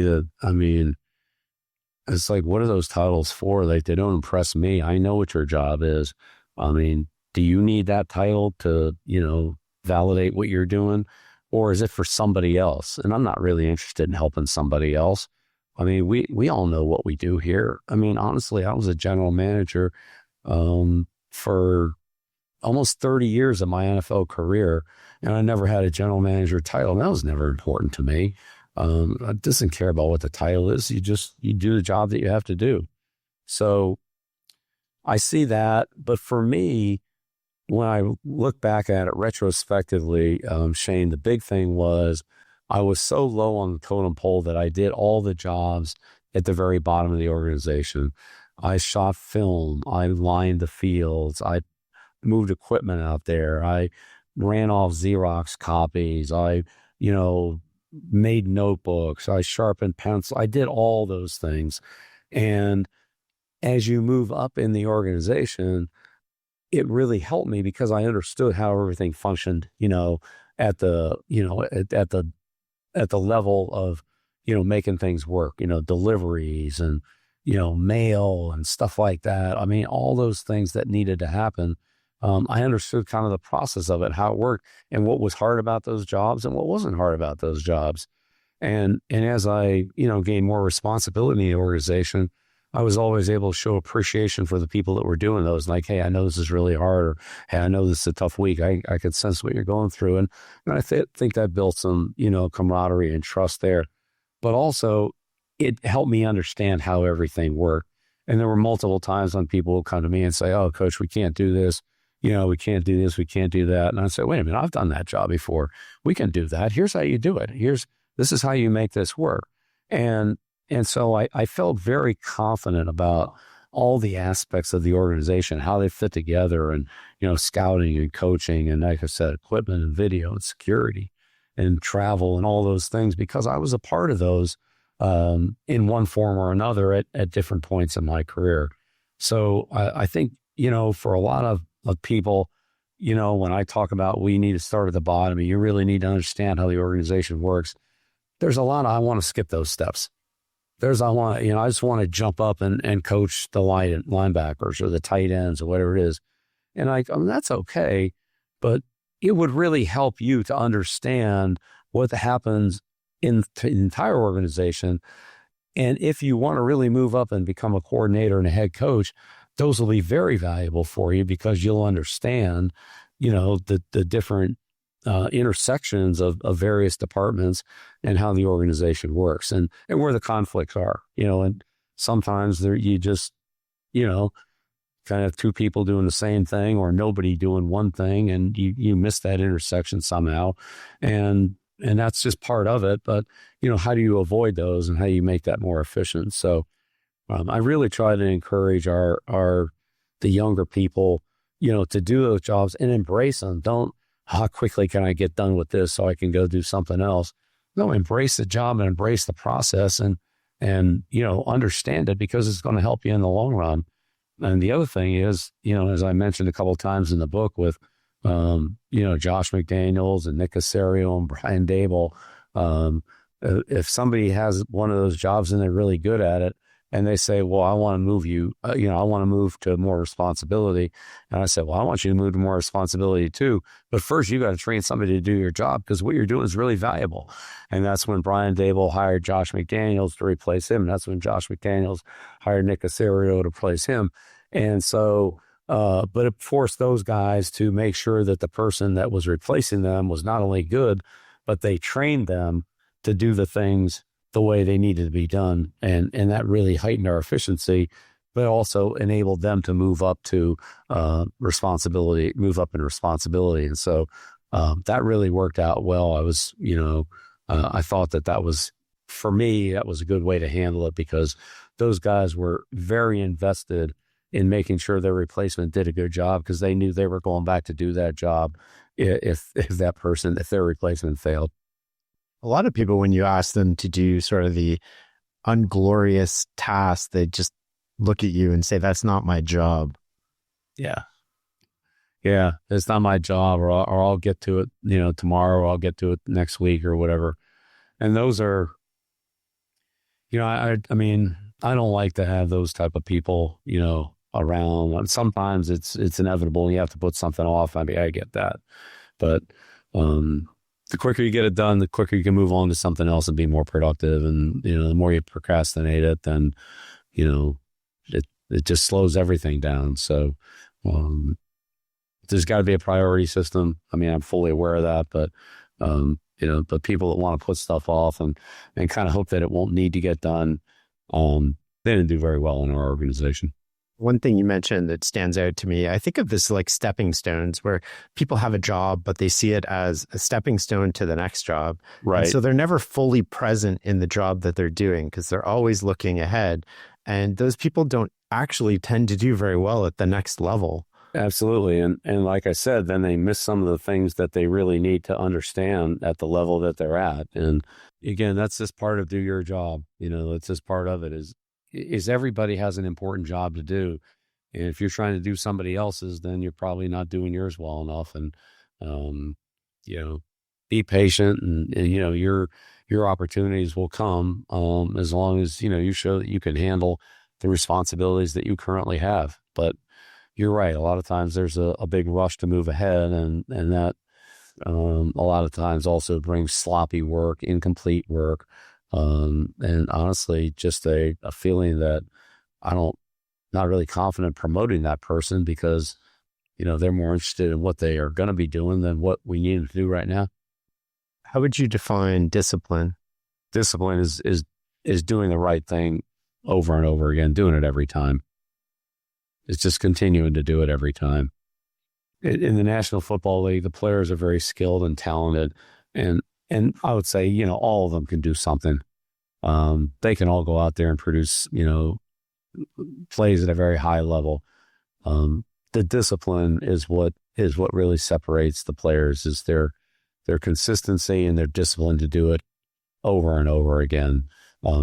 Speaker 1: it's like, what are those titles for? Like, they don't impress me. I know what your job is. Do you need that title to, validate what you're doing? Or is it for somebody else? And I'm not really interested in helping somebody else. We all know what we do here. Honestly, I was a general manager for almost 30 years of my NFL career, and I never had a general manager title. And that was never important to me. I doesn't care about what the title is. You do the job that you have to do. So I see that. But for me, when I look back at it retrospectively, Shane, the big thing was I was so low on the totem pole that I did all the jobs at the very bottom of the organization. I shot film. I lined the fields. I moved equipment out there. I ran off Xerox copies. I, made notebooks. I sharpened pencils. I did all those things. And as you move up in the organization, it really helped me because I understood how everything functioned, at the level of, making things work, deliveries and, mail and stuff like that. All those things that needed to happen. I understood kind of the process of it, how it worked and what was hard about those jobs and what wasn't hard about those jobs. And as I, gained more responsibility in the organization, I was always able to show appreciation for the people that were doing those. Like, hey, I know this is really hard, or hey, I know this is a tough week. I could sense what you're going through. And I think that built some, camaraderie and trust there. But also, it helped me understand how everything worked. And there were multiple times when people would come to me and say, oh, coach, we can't do this. We can't do this. We can't do that. And I said, wait a minute, I've done that job before. We can do that. Here's how you do it. This is how you make this work. And so I felt very confident about all the aspects of the organization, how they fit together and, scouting and coaching and, like I said, equipment and video and security and travel and all those things, because I was a part of those in one form or another at different points in my career. So I think, for a lot of people, when I talk about we need to start at the bottom, you really need to understand how the organization works. There's a lot I want to skip those steps. I just want to jump up and coach the linebackers or the tight ends or whatever it is. And that's okay, but it would really help you to understand what happens in the entire organization. And if you want to really move up and become a coordinator and a head coach, those will be very valuable for you because you'll understand, the different intersections of various departments and how the organization works and where the conflicts are, and sometimes you just, kind of two people doing the same thing or nobody doing one thing and you miss that intersection somehow. And that's just part of it. But, how do you avoid those and how do you make that more efficient? So I really try to encourage our the younger people, to do those jobs and embrace them. Don't, how quickly can I get done with this so I can go do something else? No, embrace the job and embrace the process and understand it, because it's going to help you in the long run. And the other thing is, as I mentioned a couple of times in the book with, Josh McDaniels and Nick Caserio and Brian Dable, if somebody has one of those jobs and they're really good at it, and they say, well, I want to move you, I want to move to more responsibility. And I said, well, I want you to move to more responsibility too. But first, you got to train somebody to do your job, because what you're doing is really valuable. And that's when Brian Dable hired Josh McDaniels to replace him. And that's when Josh McDaniels hired Nick Caserio to replace him. And so, but it forced those guys to make sure that the person that was replacing them was not only good, but they trained them to do the things the way they needed to be done. And that really heightened our efficiency, but also enabled them to move up to responsibility, move up in responsibility. And so that really worked out well. I was, I thought that was, for me, that was a good way to handle it, because those guys were very invested in making sure their replacement did a good job, because they knew they were going back to do that job if their replacement failed.
Speaker 2: A lot of people, when you ask them to do sort of the unglorious task, they just look at you and say, that's not my job.
Speaker 1: Yeah. Yeah. It's not my job, or I'll get to it, tomorrow, or I'll get to it next week or whatever. And those are, I mean, I don't like to have those type of people, around. And sometimes it's inevitable and you have to put something off. I mean, I get that, but, the quicker you get it done, the quicker you can move on to something else and be more productive. And, the more you procrastinate it, then, it just slows everything down. So, there's got to be a priority system. I mean, I'm fully aware of that, but, but people that want to put stuff off and kind of hope that it won't need to get done, they didn't do very well in our organization.
Speaker 2: One thing you mentioned that stands out to me, I think of this like stepping stones, where people have a job, but they see it as a stepping stone to the next job.
Speaker 1: Right.
Speaker 2: And so they're never fully present in the job that they're doing, because they're always looking ahead. And those people don't actually tend to do very well at the next level.
Speaker 1: Absolutely. And like I said, then they miss some of the things that they really need to understand at the level that they're at. And again, that's just part of do your job. It's just part of it is everybody has an important job to do. And if you're trying to do somebody else's, then you're probably not doing yours well enough. And, be patient and your opportunities will come, as long as, you show that you can handle the responsibilities that you currently have. But you're right. A lot of times there's a big rush to move ahead, and that, a lot of times also brings sloppy work, incomplete work. And honestly, just a feeling that not really confident promoting that person, because, they're more interested in what they are going to be doing than what we need them to do right now.
Speaker 2: How would you define discipline?
Speaker 1: Discipline is doing the right thing over and over again, doing it every time. It's just continuing to do it every time. In the National Football League, the players are very skilled and talented, and I would say, all of them can do something. They can all go out there and produce, plays at a very high level. The discipline is what really separates the players, is their consistency and their discipline to do it over and over again.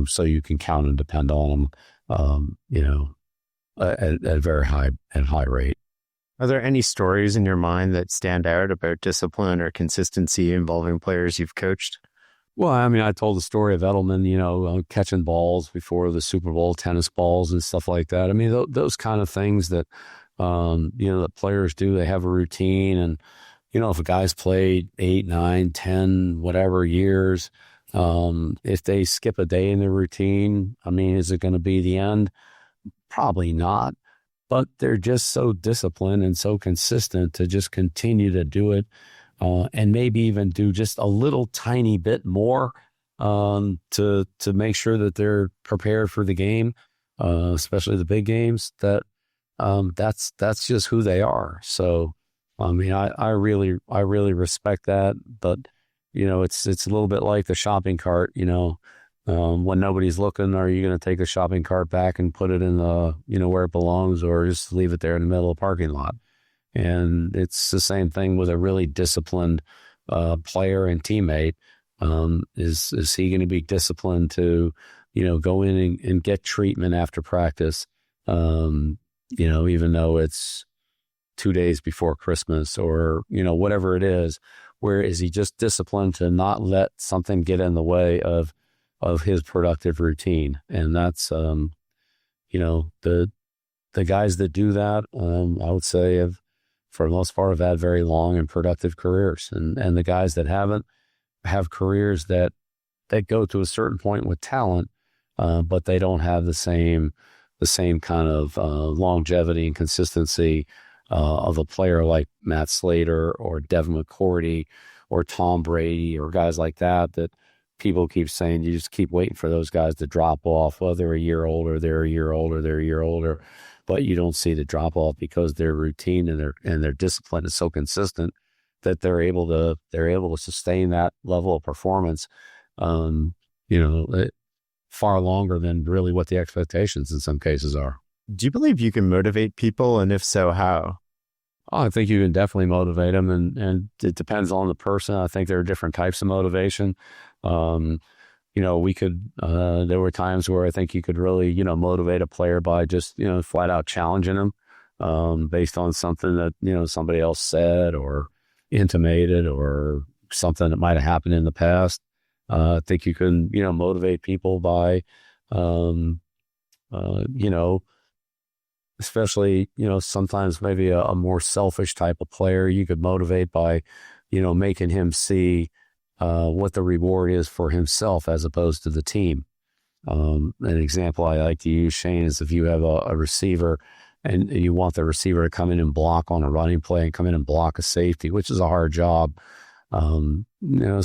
Speaker 1: So you can count and depend on them, at a very high rate.
Speaker 2: Are there any stories in your mind that stand out about discipline or consistency involving players you've coached?
Speaker 1: Well, I mean, I told the story of Edelman, catching balls before the Super Bowl, tennis balls and stuff like that. I mean, those kind of things that, that players do. They have a routine, and, if a guy's played 8, 9, 10, whatever years, if they skip a day in their routine, I mean, is it going to be the end? Probably not. But they're just so disciplined and so consistent to just continue to do it, and maybe even do just a little tiny bit more, to make sure that they're prepared for the game, especially the big games. That's just who they are. So, I mean, I really respect that. But it's a little bit like the shopping cart. when nobody's looking, are you going to take a shopping cart back and put it in the, where it belongs, or just leave it there in the middle of the parking lot? And it's the same thing with a really disciplined player and teammate. Is he going to be disciplined to, go in and get treatment after practice, even though it's 2 days before Christmas or, whatever it is? Where is he just disciplined to not let something get in the way of his productive routine? And that's, the guys that do that, I would say for the most part, have had very long and productive careers. And the guys that haven't have careers that go to a certain point with talent, but they don't have the same kind of longevity and consistency of a player like Matt Slater or Devin McCourty or Tom Brady or guys like that people keep saying you just keep waiting for those guys to drop off. Well, they're a year older, they're a year older, but you don't see the drop off because their routine and their discipline is so consistent that they're able to sustain that level of performance, far longer than really what the expectations in some cases are.
Speaker 2: Do you believe you can motivate people? And if so, how?
Speaker 1: Oh, I think you can definitely motivate them, and it depends on the person. I think there are different types of motivation. We could, there were times where I think you could really, motivate a player by just, flat out challenging them, based on something that, somebody else said or intimated or something that might have happened in the past. I think you can, motivate people by, especially, sometimes maybe a more selfish type of player, you could motivate by, making him see what the reward is for himself as opposed to the team. An example I like to use, Shane, is if you have a receiver and you want the receiver to come in and block on a running play and come in and block a safety, which is a hard job. Some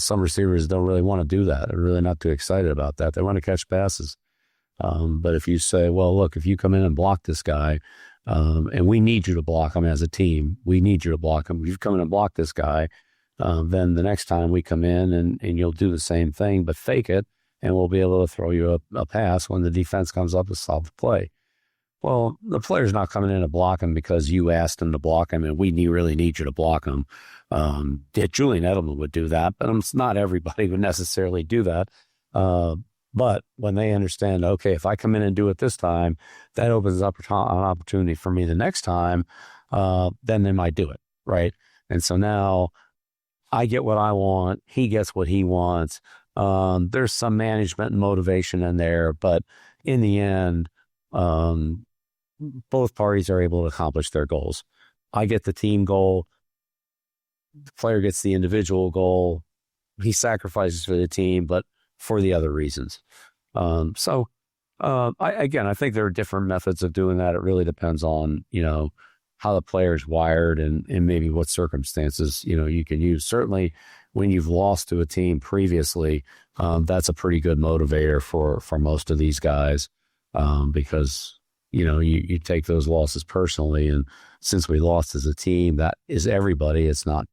Speaker 1: receivers don't really want to do that. They're really not too excited about that. They want to catch passes. But if you say, well, look, if you come in and block this guy, and we need you to block him as a team, we need you to block him. If you come in and block this guy, then the next time we come in and you'll do the same thing, but fake it, and we'll be able to throw you a pass when the defense comes up to stop the play. Well, the player's not coming in to block him because you asked him to block him, and we really need you to block him. Julian Edelman would do that, but not everybody would necessarily do that. But when they understand, okay, if I come in and do it this time, that opens up an opportunity for me the next time, then they might do it, right? And so now I get what I want, he gets what he wants. There's some management and motivation in there, but in the end, both parties are able to accomplish their goals. I get the team goal, the player gets the individual goal, he sacrifices for the team, but for the other reasons. I think there are different methods of doing that. It really depends on, how the player's wired and maybe what circumstances, you can use. Certainly when you've lost to a team previously, that's a pretty good motivator for most of these guys, because, you take those losses personally. And since we lost as a team, that is everybody. It's not,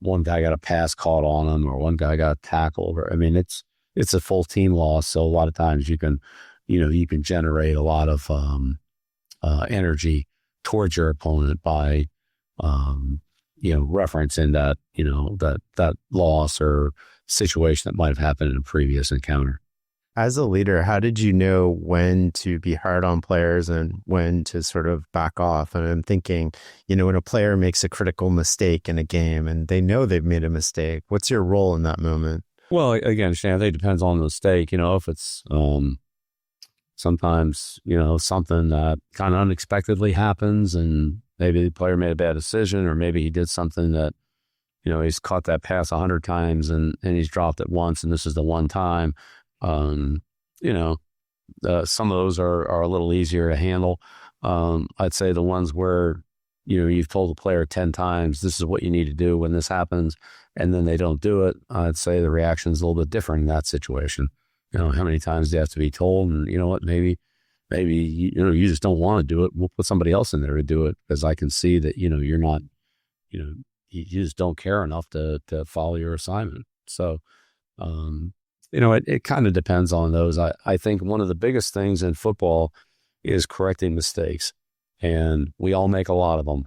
Speaker 1: one guy got a pass caught on him or one guy got tackled. It's a full team loss. So a lot of times you can generate a lot of energy towards your opponent by, referencing that loss or situation that might have happened in a previous encounter.
Speaker 2: As a leader, how did you know when to be hard on players and when to sort of back off? And I'm thinking, when a player makes a critical mistake in a game and they know they've made a mistake, what's your role in that moment?
Speaker 1: Well, again, Shane, I think it depends on the mistake. If it's sometimes, something that kind of unexpectedly happens and maybe the player made a bad decision, or maybe he did something that, he's caught that pass 100 times and he's dropped it once and this is the one time. Some of those are a little easier to handle. I'd say the ones where, you've told the player 10 times, this is what you need to do when this happens, and then they don't do it. I'd say the reaction is a little bit different in that situation. How many times do you have to be told? And you know what, maybe, you just don't want to do it. We'll put somebody else in there to do it, because I can see that, you're not, you just don't care enough to follow your assignment. So, it kind of depends on those. I think one of the biggest things in football is correcting mistakes, and we all make a lot of them.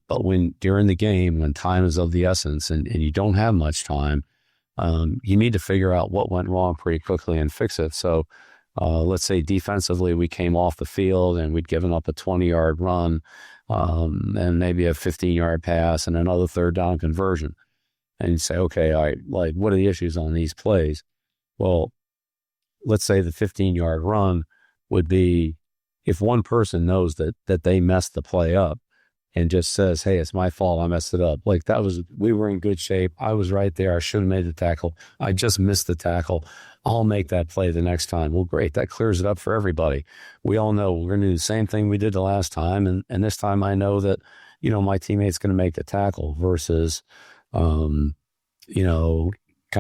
Speaker 1: But when during the game, when time is of the essence and you don't have much time, you need to figure out what went wrong pretty quickly and fix it. So let's say defensively, we came off the field and we'd given up a 20-yard run and maybe a 15-yard pass and another third down conversion. And you say, okay, all right, like, what are the issues on these plays? Well, let's say the 15-yard run would be if one person knows that they messed the play up and just says, hey, it's my fault, I messed it up. Like, we were in good shape. I was right there. I should have made the tackle. I just missed the tackle. I'll make that play the next time. Well, great. That clears it up for everybody. We all know we're going to do the same thing we did the last time. And this time I know that, my teammate's going to make the tackle versus, kind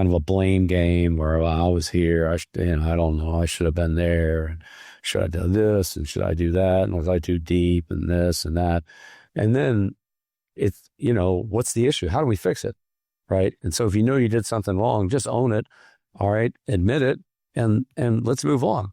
Speaker 1: of a blame game where, well, I was here. I don't know. I should have been there. And should I do this? And should I do that? And was I too deep and this and that? And then it's, what's the issue? How do we fix it? Right. And so if you know you did something wrong, just own it. All right. Admit it and let's move on.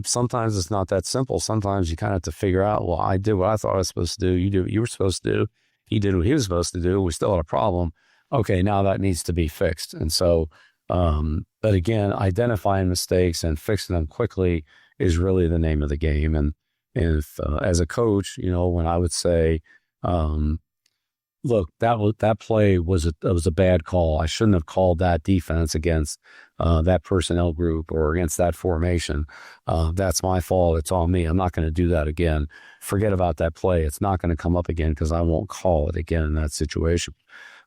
Speaker 1: Sometimes it's not that simple. Sometimes you kind of have to figure out, well, I did what I thought I was supposed to do. You did what you were supposed to do. He did what he was supposed to do. We still had a problem. Okay. Now that needs to be fixed. And so, but again, identifying mistakes and fixing them quickly is really the name of the game. And if, as a coach, when I would say, look, that play was a bad call. I shouldn't have called that defense against that personnel group or against that formation. That's my fault. It's on me. I'm not going to do that again. Forget about that play. It's not going to come up again because I won't call it again in that situation.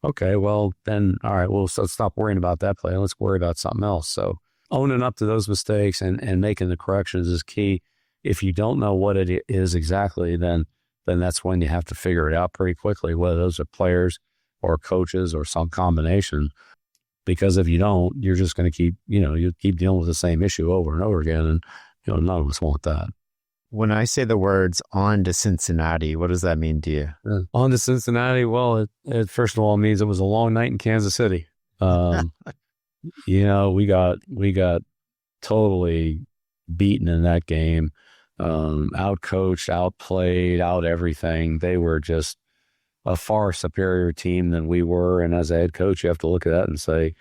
Speaker 1: Okay, well then, all right, well, so stop worrying about that play. Let's worry about something else. So owning up to those mistakes and making the corrections is key. If you don't know what it is exactly, then that's when you have to figure it out pretty quickly, whether those are players or coaches or some combination. Because if you don't, you're just going to keep, you keep dealing with the same issue over and over again. And, none of us want that.
Speaker 2: When I say the words "on to Cincinnati," what does that mean to you?
Speaker 1: On to Cincinnati. Well, it first of all means it was a long night in Kansas City. We got totally beaten in that game. Out-coached, outplayed, out everything. They were just a far superior team than we were. And as a head coach, you have to look at that and say,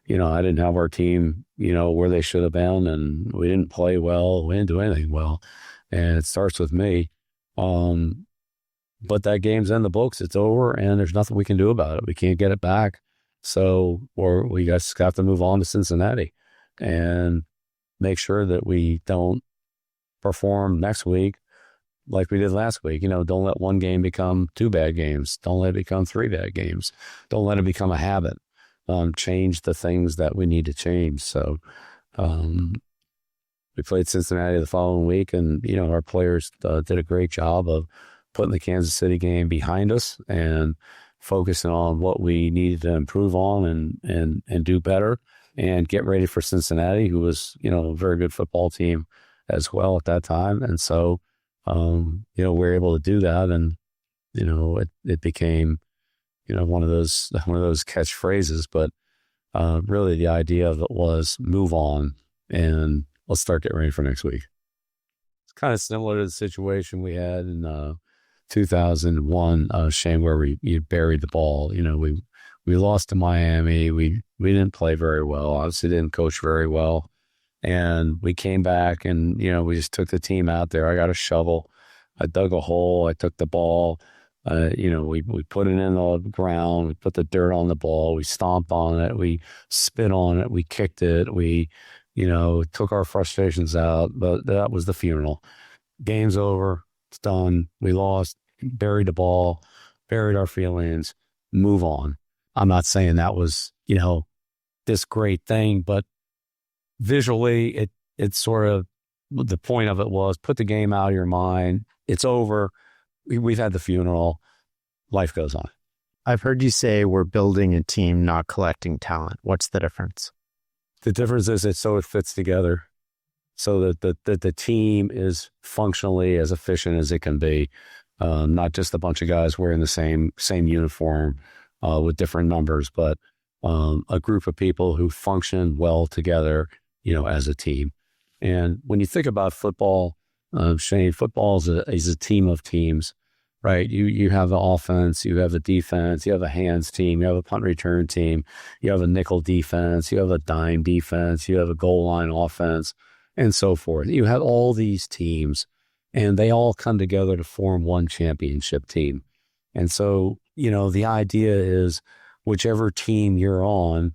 Speaker 1: I didn't have our team, where they should have been, and we didn't play well. We didn't do anything well. And it starts with me. But that game's in the books. It's over, and there's nothing we can do about it. We can't get it back. So, or we just have to move on to Cincinnati and make sure that we don't perform next week like we did last week. Don't let one game become 2 bad games. Don't let it become 3 bad games. Don't let it become a habit. Change the things that we need to change. So we played Cincinnati the following week, and our players did a great job of putting the Kansas City game behind us and focusing on what we needed to improve on and do better and get ready for Cincinnati, who was a very good football team as well at that time. And so, we're able to do that. And, it became, one of those catchphrases, but, really the idea of it was move on and let's start getting ready for next week. It's kind of similar to the situation we had in, 2001, Shane, where we buried the ball. We lost to Miami. We didn't play very well. Obviously didn't coach very well. And we came back and, we just took the team out there. I got a shovel. I dug a hole. I took the ball. We put it in the ground. We put the dirt on the ball. We stomped on it. We spit on it. We kicked it. We, took our frustrations out. But that was the funeral. Game's over. It's done. We lost. Buried the ball. Buried our feelings. Move on. I'm not saying that was, this great thing, but visually, it's sort of the point of it was put the game out of your mind. It's over. We've had the funeral. Life goes on.
Speaker 2: I've heard you say we're building a team, not collecting talent. What's the difference?
Speaker 1: The difference is it fits together so that the team is functionally as efficient as it can be. Not just a bunch of guys wearing the same uniform with different numbers, but a group of people who function well together, as a team. And when you think about football, Shane, football is a team of teams, right? You have an offense, you have a defense, you have a hands team, you have a punt return team, you have a nickel defense, you have a dime defense, you have a goal line offense, and so forth. You have all these teams, and they all come together to form one championship team. And so, the idea is whichever team you're on,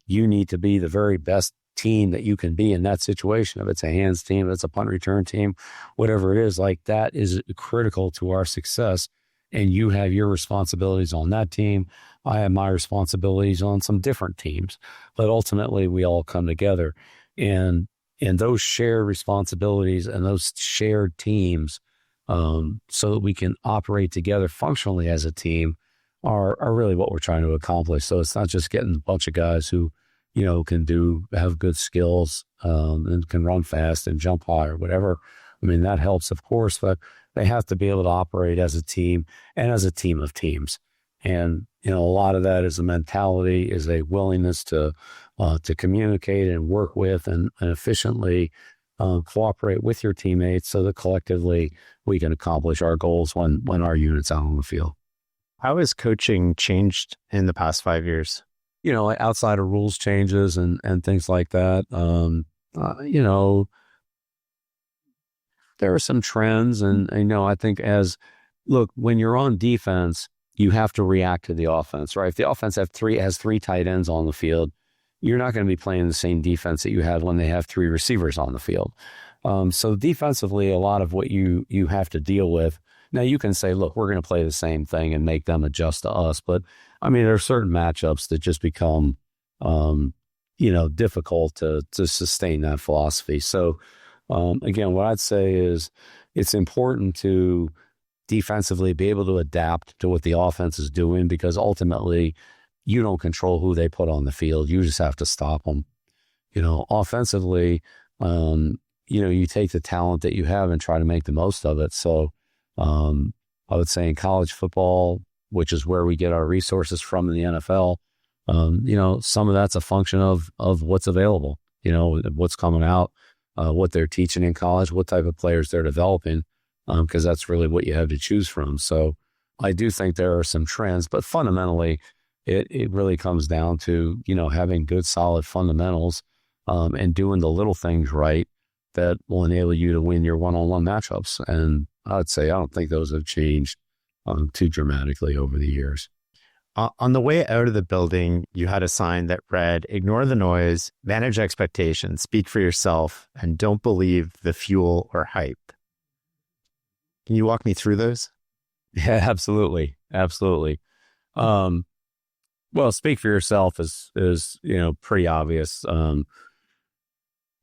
Speaker 1: you need to be the very best team that you can be in that situation. If it's a hands team, if it's a punt return team, whatever it is, like that is critical to our success. And you have your responsibilities on that team. I have my responsibilities on some different teams, but ultimately we all come together, and those shared responsibilities and those shared teams, so that we can operate together functionally as a team are really what we're trying to accomplish. So it's not just getting a bunch of guys who, have good skills, and can run fast and jump high or whatever. I mean, that helps, of course, but they have to be able to operate as a team and as a team of teams. And, a lot of that is a mentality, is a willingness to communicate and work with and efficiently cooperate with your teammates so that collectively we can accomplish our goals when our unit's out on the field.
Speaker 2: How has coaching changed in the past 5 years?
Speaker 1: Outside of rules changes and things like that, there are some trends. And, I think when you're on defense, you have to react to the offense, right? If the offense has three tight ends on the field, you're not going to be playing the same defense that you had when they have three receivers on the field. So defensively, a lot of what you have to deal with. Now you can say, look, we're going to play the same thing and make them adjust to us. But I mean, there are certain matchups that just become, difficult to sustain that philosophy. So again, what I'd say is it's important to defensively be able to adapt to what the offense is doing, because ultimately you don't control who they put on the field. You just have to stop them. Offensively, you take the talent that you have and try to make the most of it. So I would say in college football, which is where we get our resources from in the NFL, some of that's a function of what's available, what's coming out, what they're teaching in college, what type of players they're developing, because that's really what you have to choose from. So I do think there are some trends, but fundamentally it really comes down to, having good, solid fundamentals, and doing the little things right that will enable you to win your one-on-one matchups. And I'd say I don't think those have changed too dramatically over the years.
Speaker 2: On the way out of the building, you had a sign that read, "Ignore the noise, manage expectations, speak for yourself, and don't believe the fuel or hype." Can you walk me through those?
Speaker 1: Yeah, absolutely. Absolutely. Well, speak for yourself is pretty obvious.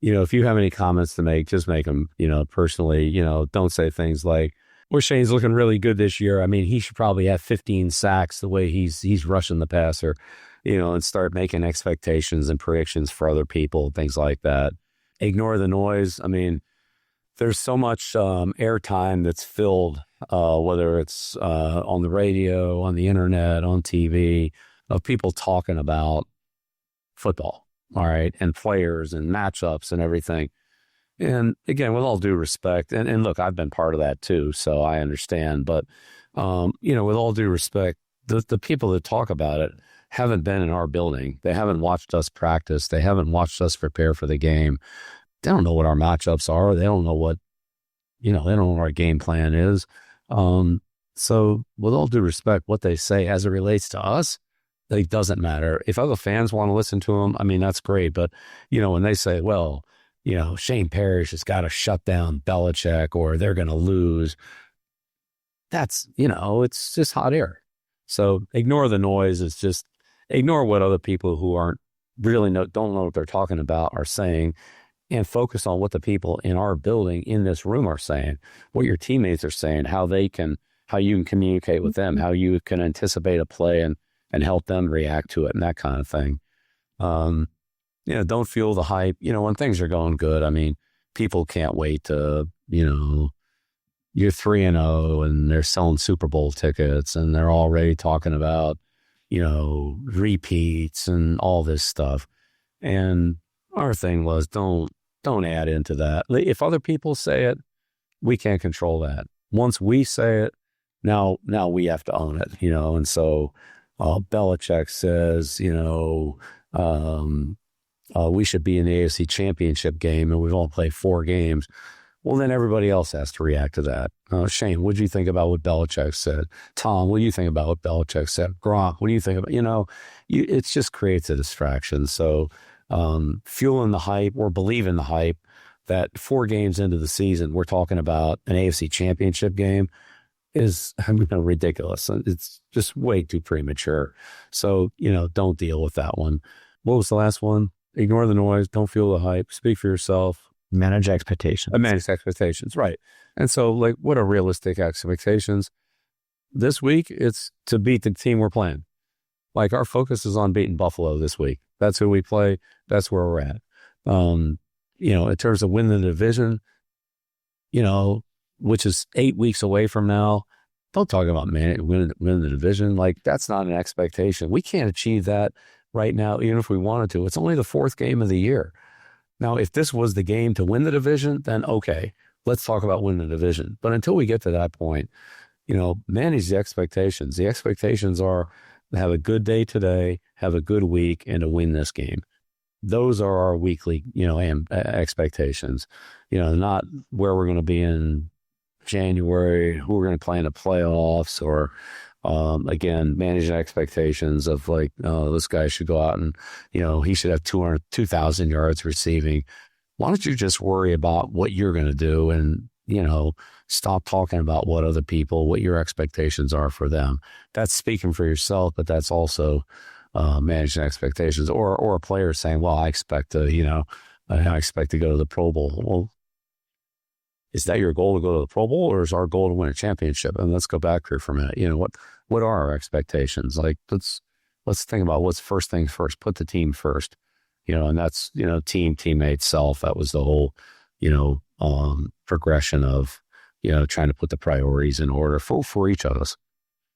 Speaker 1: If you have any comments to make, just make them, personally. Don't say things like, well, Shane's looking really good this year. I mean, he should probably have 15 sacks the way he's rushing the passer, and start making expectations and predictions for other people, things like that. Ignore the noise. I mean, there's so much airtime that's filled, whether it's on the radio, on the internet, on TV, of people talking about football, all right, and players and matchups and everything. And again, with all due respect, and look, I've been part of that too, so I understand. But, with all due respect, the people that talk about it haven't been in our building. They haven't watched us practice. They haven't watched us prepare for the game. They don't know what our matchups are. They don't know what, they don't know what our game plan is. So with all due respect, what they say as it relates to us, it doesn't matter. If other fans want to listen to them, I mean, that's great. But, when they say, well, Shane Parrish has got to shut down Belichick or they're going to lose, that's, it's just hot air. So ignore the noise. It's just ignore what other people who don't know what they're talking about are saying, and focus on what the people in our building, in this room, are saying, what your teammates are saying, how you can communicate with them, how you can anticipate a play and help them react to it, and that kind of thing. Don't fuel the hype. When things are going good, I mean, people can't wait to, you're 3-0 and they're selling Super Bowl tickets and they're already talking about, repeats and all this stuff. And our thing was don't add into that. If other people say it, we can't control that. Once we say it, now we have to own it, And so Belichick says, we should be in the AFC Championship game, and we've only played 4 games. Well, then everybody else has to react to that. Shane, what do you think about what Belichick said? Tom, what do you think about what Belichick said? Gronk, what do you think about, it just creates a distraction. So fueling the hype or believing the hype that 4 games into the season, we're talking about an AFC Championship game is ridiculous. It's just way too premature. So, don't deal with that one. What was the last one? Ignore the noise. Don't fuel the hype. Speak for yourself.
Speaker 2: Manage expectations.
Speaker 1: Manage expectations, right. And so, what are realistic expectations? This week, it's to beat the team we're playing. Our focus is on beating Buffalo this week. That's who we play. That's where we're at. In terms of winning the division, which is 8 weeks away from now, don't talk about winning the division. That's not an expectation. We can't achieve that right now, even if we wanted to. It's only the 4th game of the year. Now, if this was the game to win the division, then okay, let's talk about winning the division. But until we get to that point, manage the expectations. The expectations are to have a good day today, have a good week, and to win this game. Those are our weekly, expectations. Not where we're going to be in January, who we're going to play in the playoffs, or again, managing expectations of this guy should go out and, he should have 2,000 yards receiving. Why don't you just worry about what you're going to do and, stop talking about what your expectations are for them. That's speaking for yourself, but that's also managing expectations, or a player saying, well, I expect to go to the Pro Bowl. Well, is that your goal to go to the Pro Bowl, or is our goal to win a championship? And let's go back here for a minute. What are our expectations? Let's think about what's first things first. Put the team first, and that's, teammate, self. That was the whole, progression of, trying to put the priorities in order for each of us.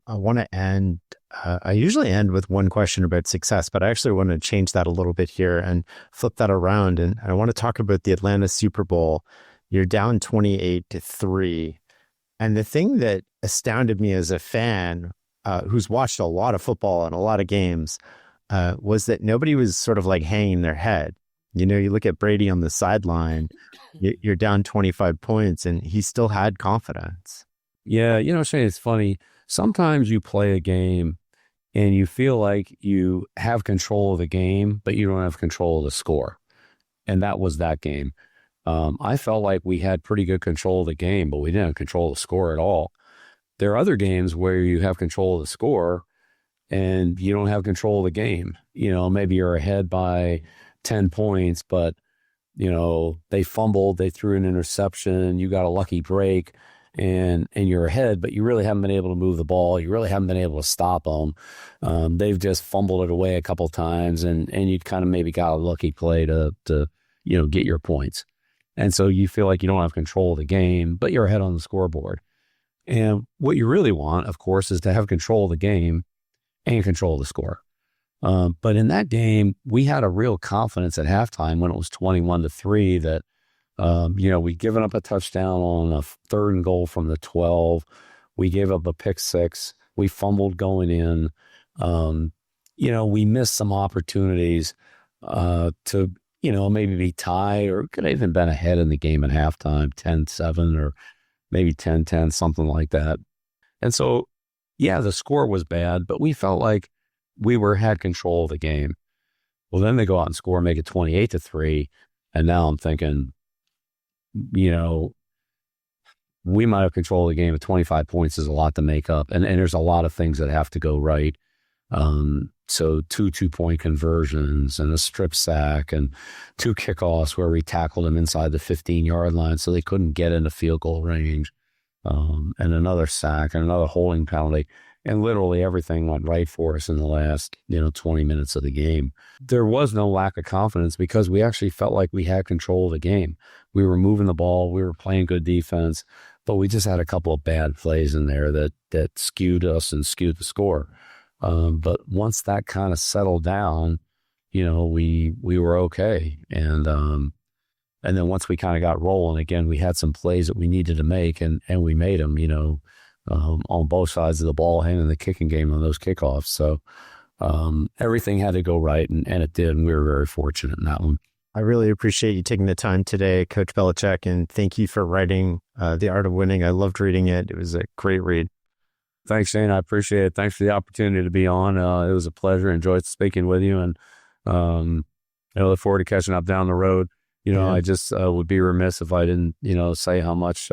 Speaker 2: I want to end, I usually end with one question about success, but I actually want to change that a little bit here and flip that around. And I want to talk about the Atlanta Super Bowl. You're down 28-3. And the thing that astounded me as a fan who's watched a lot of football and a lot of games was that nobody was sort of hanging their head. You look at Brady on the sideline, you're down 25 points and he still had confidence.
Speaker 1: Yeah. Shane, it's funny. Sometimes you play a game and you feel like you have control of the game, but you don't have control of the score. And that was that game. I felt like we had pretty good control of the game, but we didn't control the score at all. There are other games where you have control of the score and you don't have control of the game. Maybe you're ahead by 10 points, but, they fumbled, they threw an interception, you got a lucky break, and you're ahead, but you really haven't been able to move the ball. You really haven't been able to stop them. They've just fumbled it away a couple times, and you kind of maybe got a lucky play to get your points. And so you feel like you don't have control of the game, but you're ahead on the scoreboard. And what you really want, of course, is to have control of the game and control of the score. But in that game, we had a real confidence at halftime when it was 21-3 that, we'd given up a touchdown on a 3rd and goal from the 12. We gave up a pick 6. We fumbled going in. We missed some opportunities to maybe be tied, or could have even been ahead in the game at halftime, 10-7 or maybe 10-10, something like that. And so, yeah, the score was bad, but we felt like we had control of the game. Well, then they go out and score, make it 28-3. And now I'm thinking, we might have control of the game, but 25 points is a lot to make up. And there's a lot of things that have to go right. So 2 2-point conversions and a strip sack and 2 kickoffs where we tackled them inside the 15-yard line so they couldn't get into field goal range, and another sack and another holding penalty. And literally everything went right for us in the last, 20 minutes of the game. There was no lack of confidence because we actually felt like we had control of the game. We were moving the ball. We were playing good defense, but we just had a couple of bad plays in there that skewed us and skewed the score. But once that kind of settled down, we were okay. And then once we kind of got rolling again, we had some plays that we needed to make, and we made them, on both sides of the ball and in the kicking game on those kickoffs. So everything had to go right, and it did. And we were very fortunate in that one.
Speaker 2: I really appreciate you taking the time today, Coach Belichick, and thank you for writing The Art of Winning. I loved reading it. It was a great read.
Speaker 1: Thanks, Shane. I appreciate it. Thanks for the opportunity to be on. It was a pleasure. Enjoyed speaking with you, and I look forward to catching up down the road. I just would be remiss if I didn't, say how much,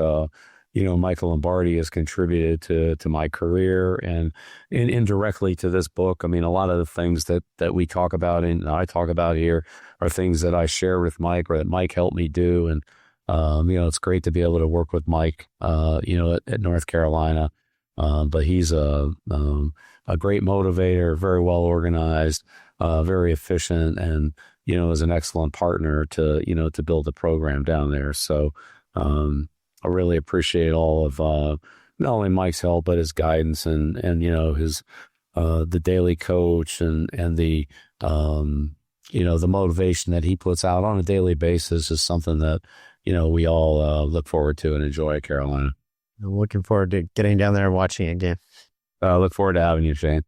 Speaker 1: Michael Lombardi has contributed to my career and indirectly to this book. I mean, a lot of the things that we talk about and I talk about here are things that I share with Mike or that Mike helped me do. And, it's great to be able to work with Mike, at North Carolina. But he's a great motivator, very well organized, very efficient, and, is an excellent partner to build the program down there. So, I really appreciate all of, not only Mike's help, but his guidance and his, the daily coach and the, the motivation that he puts out on a daily basis is something that, we all look forward to and enjoy at Carolina.
Speaker 2: I'm looking forward to getting down there and watching it again.
Speaker 1: Look forward to having you, Shane.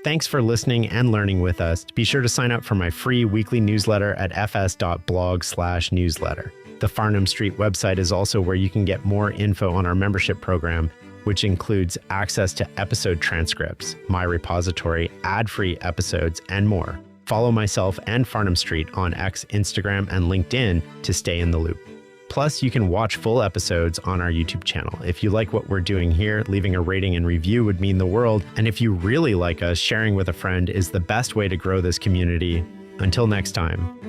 Speaker 2: Thanks for listening and learning with us. Be sure to sign up for my free weekly newsletter at fs.blog/newsletter. The Farnham Street website is also where you can get more info on our membership program, which includes access to episode transcripts, my repository, ad-free episodes, and more. Follow myself and Farnham Street on X, Instagram, and LinkedIn to stay in the loop. Plus, you can watch full episodes on our YouTube channel. If you like what we're doing here, leaving a rating and review would mean the world. And if you really like us, sharing with a friend is the best way to grow this community. Until next time.